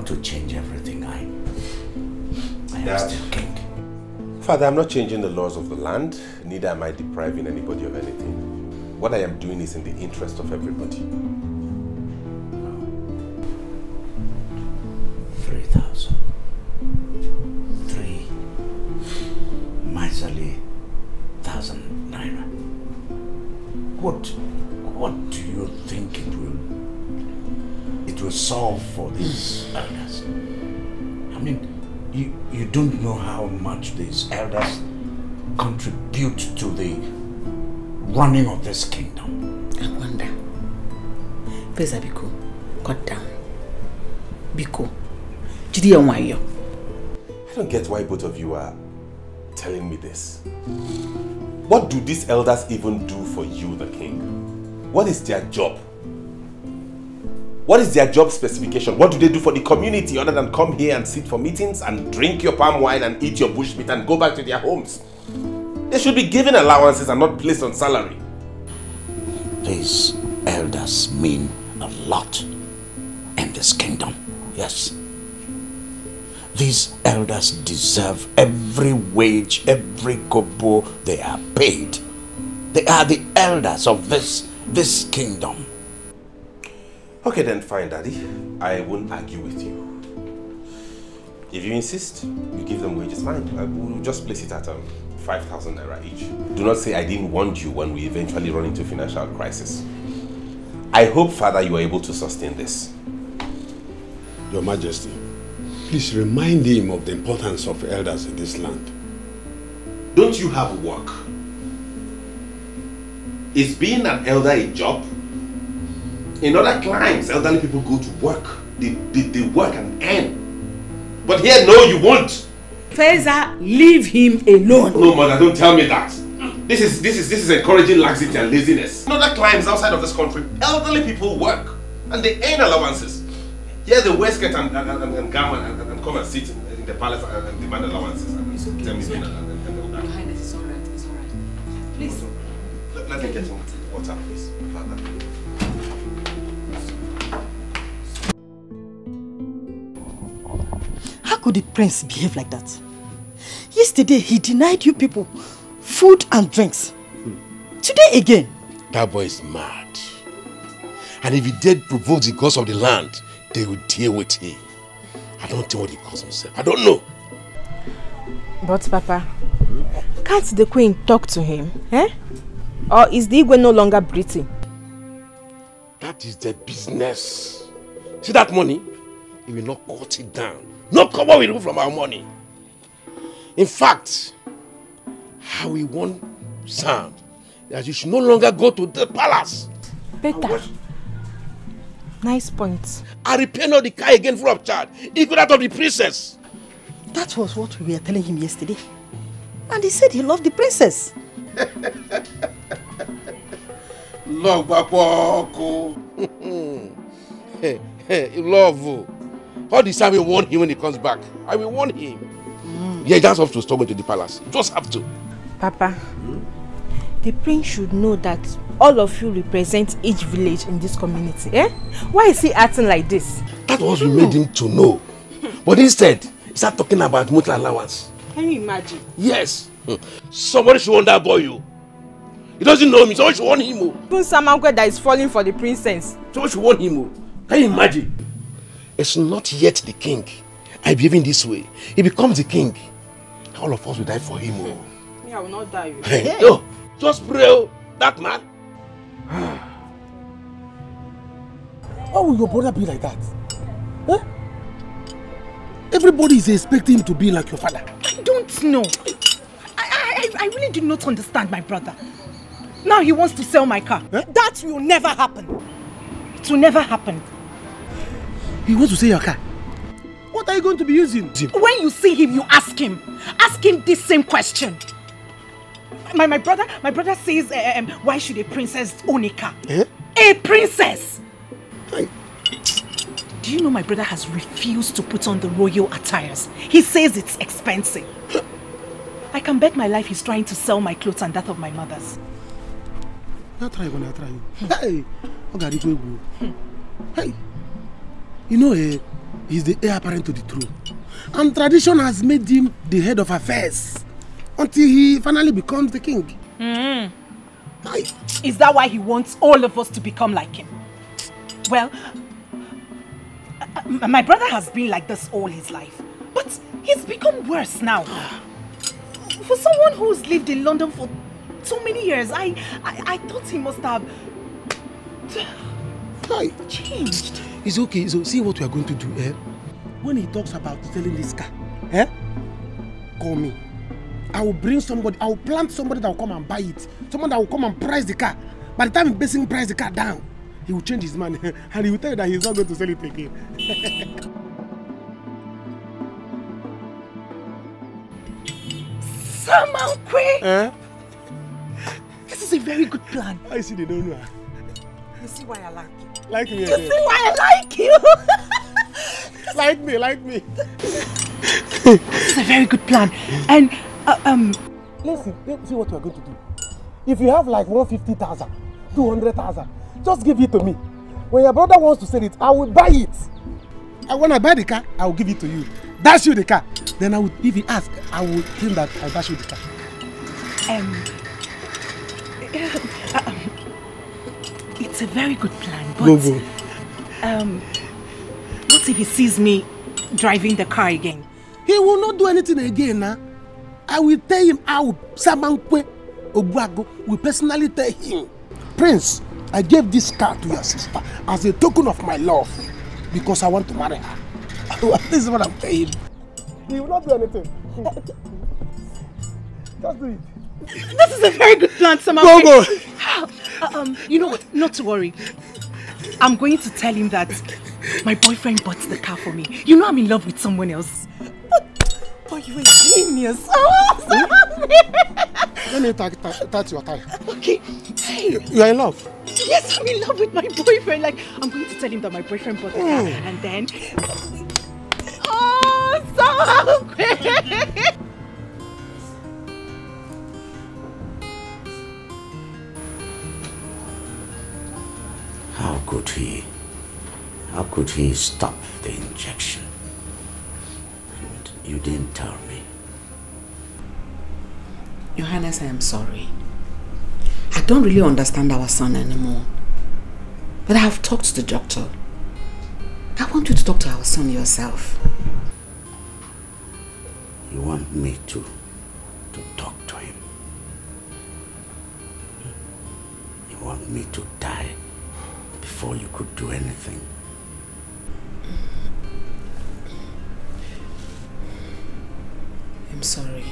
to change everything. I am still king. Father, I'm not changing the laws of the land, neither am I depriving anybody of anything. What I am doing is in the interest of everybody. 3,000. 3 miserly 1,000 naira. What do you think it will solve for these elders? I mean, you don't know how much these elders contribute to the running of this kingdom. I wonder. Pesa Biko, cut down. Biko, Jidi Onwayo. I don't get why both of you are telling me this. What do these elders even do for you, the king? What is their job? What is their job specification? What do they do for the community other than come here and sit for meetings and drink your palm wine and eat your bushmeat and go back to their homes? They should be given allowances and not placed on salary. These elders mean a lot in this kingdom, yes. These elders deserve every wage, every kobo they are paid. They are the elders of this kingdom. Okay then, fine, Daddy. I won't argue with you. If you insist, you give them wages, fine. We'll just place it at 5,000 naira each. Do not say I didn't warn you when we eventually run into financial crisis. I hope, Father, you are able to sustain this. Your Majesty, please remind him of the importance of elders in this land. Don't you have work? Is being an elder a job? In other climes, elderly people go to work. They work and earn. But here, no, you won't. Feza, leave him alone. No, mother, don't tell me that. This is encouraging laxity and laziness. In other climes outside of this country, elderly people work and they earn allowances. Here, they wear skirt and gown and come and sit in the palace and demand allowances. It's okay. Tell me, Your Highness, it's alright. It's alright. Please. Let me get some water, please. Father. How could the prince behave like that? Yesterday, he denied you people food and drinks. Today again. That boy is mad. And if he did provoke the gods of the land, they will deal with him. I don't know what he calls himself. I don't know. But Papa, can't the queen talk to him? Eh? Or is the Igwe no longer breathing? That is their business. See that money? He will not cut it down. No cover will remove from our money. In fact, how we want sound that you should no longer go to the palace. Better. Nice point. I repair not the car again full of charge. Equal that of the princess. That was what we were telling him yesterday. And he said he loved the princess. Love, Bapoko. Love. All this time we warn him when he comes back. I will warn him. Yeah, that's have to stop going to the palace. Just have to. Papa, the prince should know that all of you represent each village in this community. Eh? Why is he acting like this? That was we made him to know. But instead, he started talking about monthly allowance. Can you imagine? Yes. Somebody should warn that boy, you. He doesn't know me, somebody should warn him. Even Samangwe that is falling for the princess. Somebody should warn him. Can you imagine? It's not yet the king. I believe in this way. He becomes the king. All of us will die for him. Me, I will not die. Hey, no, just pray, that man. Why will your brother be like that? Eh? Everybody is expecting him to be like your father. I don't know. I really do not understand my brother. Now he wants to sell my car. Eh? That will never happen. It will never happen. He wants to sell your car? What are you going to be using? When you see him, you ask him. Ask him this same question. My brother says, why should a princess own a car? Eh? A princess! Do you know my brother has refused to put on the royal attires? He says it's expensive. I can bet my life he's trying to sell my clothes and that of my mother's. I'll try you. Hey, hey, you know, he's the heir apparent to the throne. And tradition has made him the head of affairs until he finally becomes the king. Is that why he wants all of us to become like him? Well, my brother has been like this all his life, but he's become worse now. For someone who's lived in London for so many years, I thought he must have changed. It's okay. So see what we are going to do, eh? When he talks about selling this car, eh? Call me. I will bring somebody, I will plant somebody that will come and buy it. Someone that will come and price the car. By the time he basically price the car down, he will change his mind and he will tell you that he's not going to sell it again. Samankwe! Eh? This is a very good plan. I see they don't know. You see why I like you? Like me. You see why I like you? Like me. This is a very good plan. And listen, see what we are going to do. If you have like 150,000, 200,000, just give it to me. When your brother wants to sell it, I will buy it. And when I buy the car, I will give it to you. Dash you the car. Then if he asks, I will tell him that I'll dash you the car. It's a very good plan, but Go. what if he sees me driving the car again? He will not do anything again now. I will tell him how Samankwe Ogwago will personally tell him, Prince, I gave this car to your sister as a token of my love because I want to marry her. This is what I'm saying. He will not do anything. Just do it. This is a very good plan, Samankwe. Go. You know what? Not to worry. I'm going to tell him that my boyfriend bought the car for me. You know I'm in love with someone else. But you're a genius. Let me touch your tie. Okay. Hey. You are in love? Yes, I'm in love with my boyfriend. Like, I'm going to tell him that my boyfriend bought the car. And then... Oh, so great! How could he stop the injection? And you didn't tell me. Your Highness, I am sorry. I don't really understand our son anymore. But I have talked to the doctor. I want you to talk to our son yourself. You want me to talk to him? You want me to die before you could do anything? I'm sorry.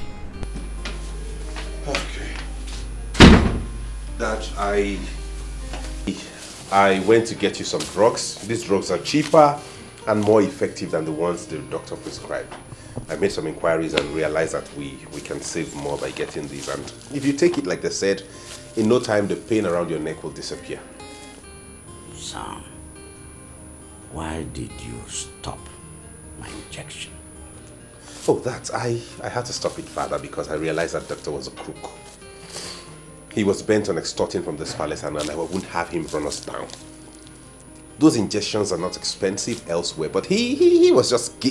Okay. Dad, I went to get you some drugs. These drugs are cheaper and more effective than the ones the doctor prescribed. I made some inquiries and realized that we can save more by getting these. And if you take it like they said, in no time the pain around your neck will disappear. Sam, why did you stop my injection? Oh, that I had to stop it, Father, because I realized that doctor was a crook. He was bent on extorting from this palace and I wouldn't have him run us down. Those injections are not expensive elsewhere, but he was just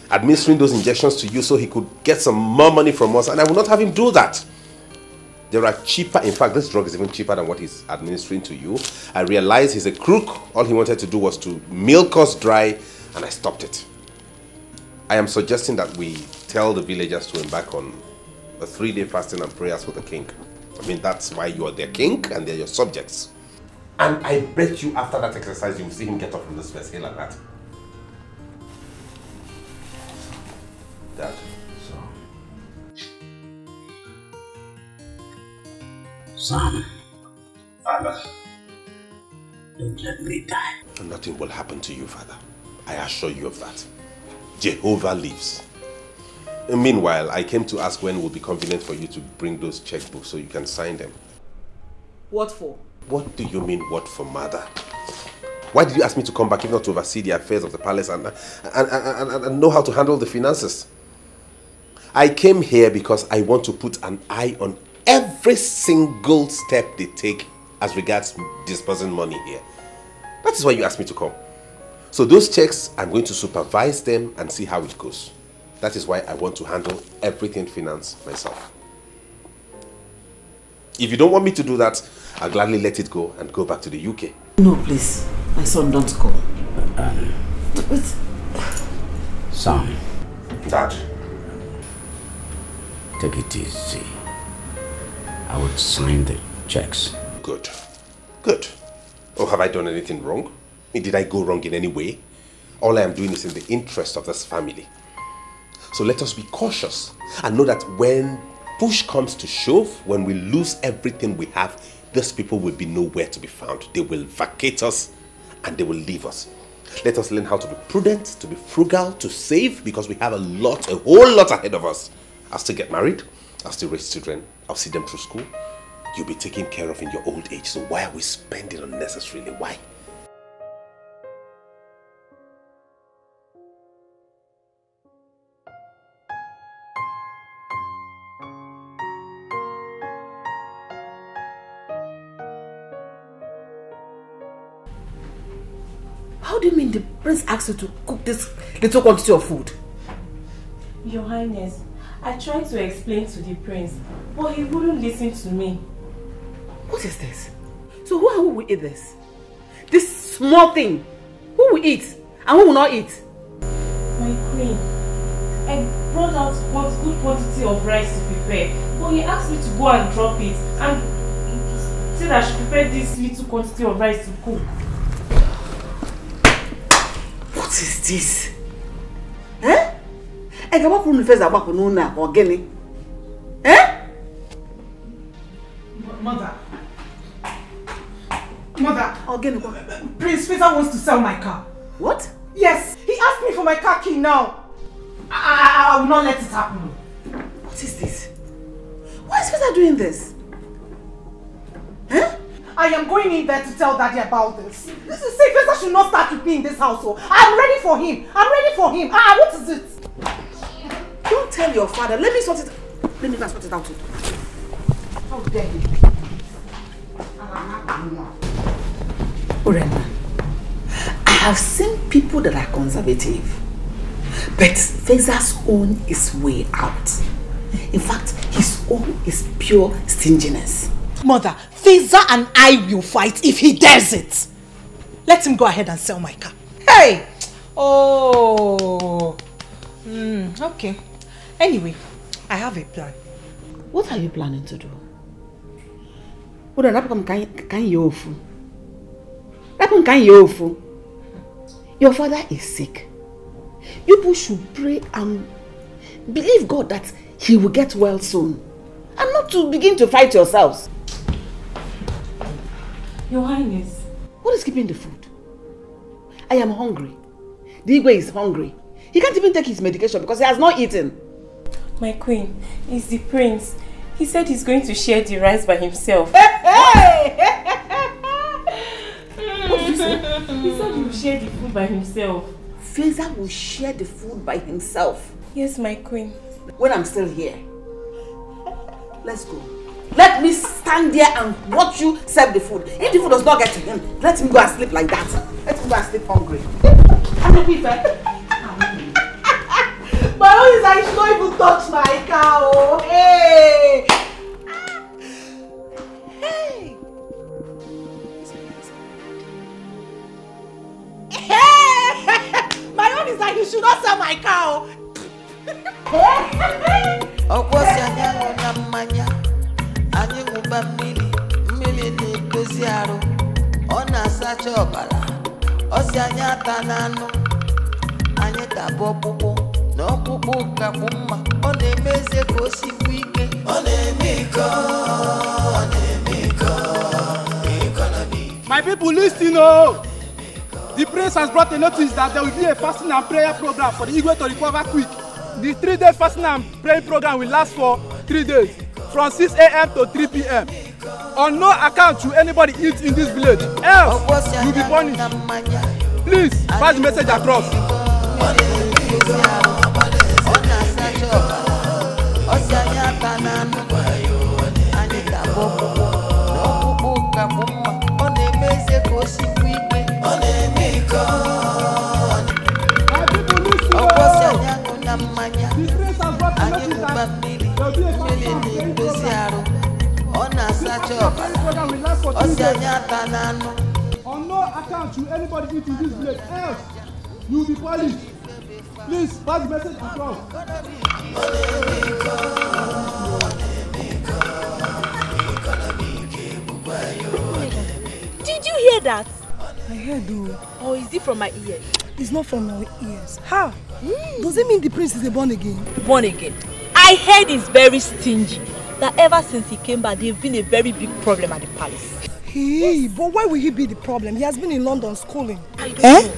administering those injections to you so he could get some more money from us, and I will not have him do that. There are cheaper, in fact, this drug is even cheaper than what he's administering to you. I realized he's a crook. All he wanted to do was to milk us dry, and I stopped it. I am suggesting that we tell the villagers to embark on a 3-day fasting and prayers for the king. I mean, that's why you are their king and they're your subjects. And I bet you after that exercise, you will see him get up from this first hill like that. Dad. Sam. Father. Don't let me die. Nothing will happen to you, Father. I assure you of that. Jehovah lives. And meanwhile, I came to ask when it will be convenient for you to bring those checkbooks so you can sign them. What for? What do you mean, what for, Mother? Why did you ask me to come back if not to oversee the affairs of the palace and know how to handle the finances? I came here because I want to put an eye on every single step they take as regards disbursing money here. That is why you asked me to come. So those checks, I'm going to supervise them and see how it goes. That is why I want to handle everything finance myself. If you don't want me to do that, I'll gladly let it go and go back to the UK. No, please. My son, don't go. Sam. Dad. Take it easy. I would sign the checks. Good. Good. Oh, have I done anything wrong? Did I go wrong in any way? All I am doing is in the interest of this family. So let us be cautious and know that when push comes to shove, when we lose everything we have, these people will be nowhere to be found. They will vacate us and they will leave us. Let us learn how to be prudent, to be frugal, to save, because we have a whole lot ahead of us. I'll still get married. I'll still raise children. I'll see them through school. You'll be taken care of in your old age. So why are we spending unnecessarily? Why? How do you mean the prince asked you to cook this little quantity of food? Your Highness, I tried to explain to the prince, but he wouldn't listen to me. What is this? So who will eat this? This small thing. Who will eat and who will not eat? My queen, I brought out one good quantity of rice to prepare, but he asked me to go and drop it and said I should prepare this little quantity of rice to cook. What is this? Eh? I can walk from the face about Nuna or Gilly. Eh? Mother. Prince Faisal wants to sell my car. What? Yes, he asked me for my car key now. I will not let it happen. What is this? Why is Faisal doing this? Huh? I am going in there to tell Daddy about this. See, Faisal should not start to be in this household. I'm ready for him. What is it? Don't tell your father. Let me sort it. Let me sort it out. How dare you? Urema, I have seen people that are conservative, but Faisal's own is way out. In fact, his own is pure stinginess. Mother, Faisal and I will fight if he dares it. Let him go ahead and sell my car. Hey! Oh. Okay. Anyway, I have a plan. What are you planning to do? Your father is sick. You should pray and believe God that he will get well soon. And not to begin to fight yourselves. Your Highness. What is keeping the food? I am hungry. Dikeh is hungry. He can't even take his medication because he has not eaten. My queen, it's the prince. He said he's going to share the rice by himself. Hey! What did you say? He said he will share the food by himself. Faisal will share the food by himself? Yes, my queen. When I'm still here. Let's go. Let me stand there and watch you serve the food. If the food does not get to him, let him go and sleep like that. Let him go and sleep hungry. My own is I should not even touch my cow. Hey! Hey! Hey! My own is like you should not sell my cow. My people, listen, oh! The prince has brought a notice that there will be a fasting and prayer program for the Igwe to recover quick. The 3-day fasting and praying program will last for 3 days, from 6 a.m. to 3 p.m. On no account should anybody eat in this village, else you'll be punished. Please pass the message across. On no account should anybody eat in this village, else you'll be punished. Please pass the message across. Did you hear that? I heard though. Or is it from my ears? It's not from my ears. How? Does it mean the prince is a born again? Born again. I heard he's very stingy. That ever since he came back, they've been a very big problem at the palace. Hey, but why will he be the problem? He has been in London schooling. I don't know.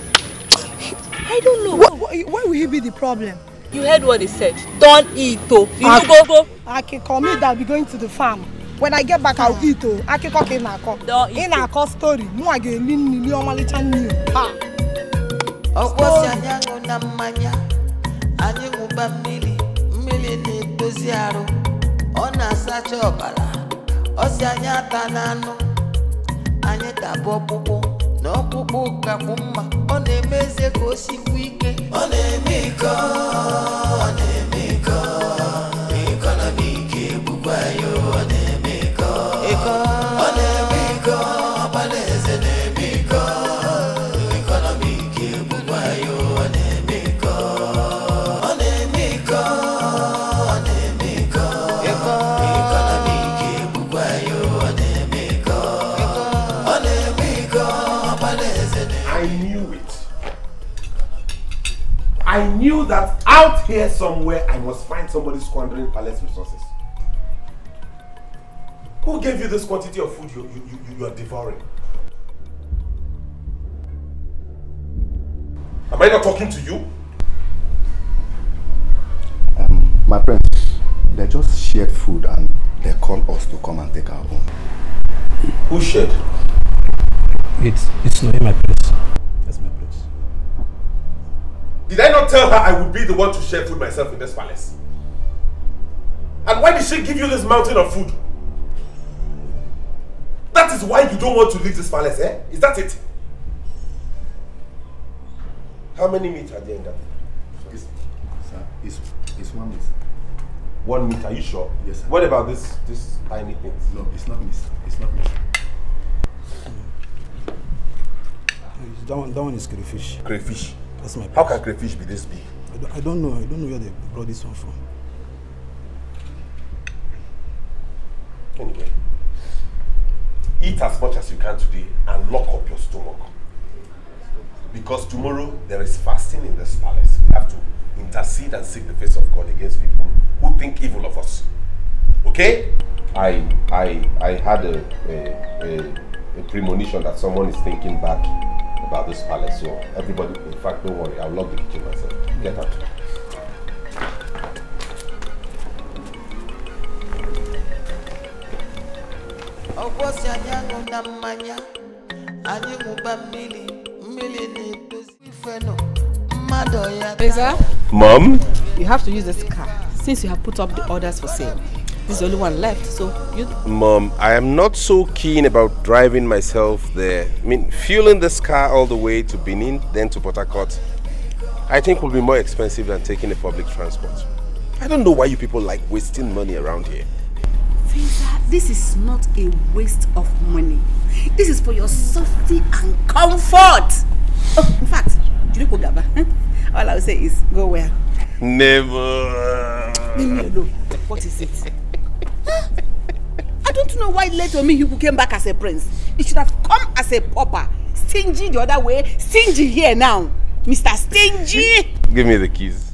I don't know. Why will he be the problem? You heard what he said. Don't eat, oh. You go. Akiko, me that will be going to the farm. When I get back, I'll eat, oh. Akiko came na ko. Don't eat. In a co story. No, I get million malitan new. Ona sacha ọbara osi anya tanano anya tabo pupu no pupu ka mumma ọ na-emeze ka o sikwu ike ọ na-eme iko economic ebukwa yo ọ na-eme iko ọbaleze na-eme iko economic ebukwa yo ọ na-eme iko I knew that out here somewhere I must find somebody squandering palace resources. Who gave you this quantity of food you are devouring? Am I not talking to you? My friends, they just shared food and they called us to come and take our own. Who shared? It's not in my place. That's my place. Did I not tell her I would be the one to share food myself in this palace? And why did she give you this mountain of food? That is why you don't want to leave this palace, eh? Is that it? How many meat are there in that? It's 1 meat. 1 meat, are you sure? Yes, sir. What about this tiny thing? No, it's not meat. It's not meat. That one is crayfish. Crayfish? That's my place. How can crayfish be this big? I don't know. I don't know where they brought this one from. Anyway, eat as much as you can today and lock up your stomach. Because tomorrow there is fasting in this palace. We have to intercede and seek the face of God against people who think evil of us. Okay? I had a premonition that someone is thinking bad about this palace. So everybody, in fact, don't worry. I'll lock the kitchen myself. Get out. Lisa? Mom? You have to use this car since you have put up the orders for sale. There's only one left, so you... Mom, I am not so keen about driving myself there. I mean, fueling this car all the way to Benin, then to Port Harcourt, I think will be more expensive than taking a public transport. I don't know why you people like wasting money around here. Lisa, this is not a waste of money. This is for your safety and comfort. Oh, in fact, all I will say is go where? Never. Leave me alone. What is it? I don't know why later me he came back as a prince. He should have come as a pauper. Stingy the other way, stingy here now. Mr. Stingy. Give me the keys.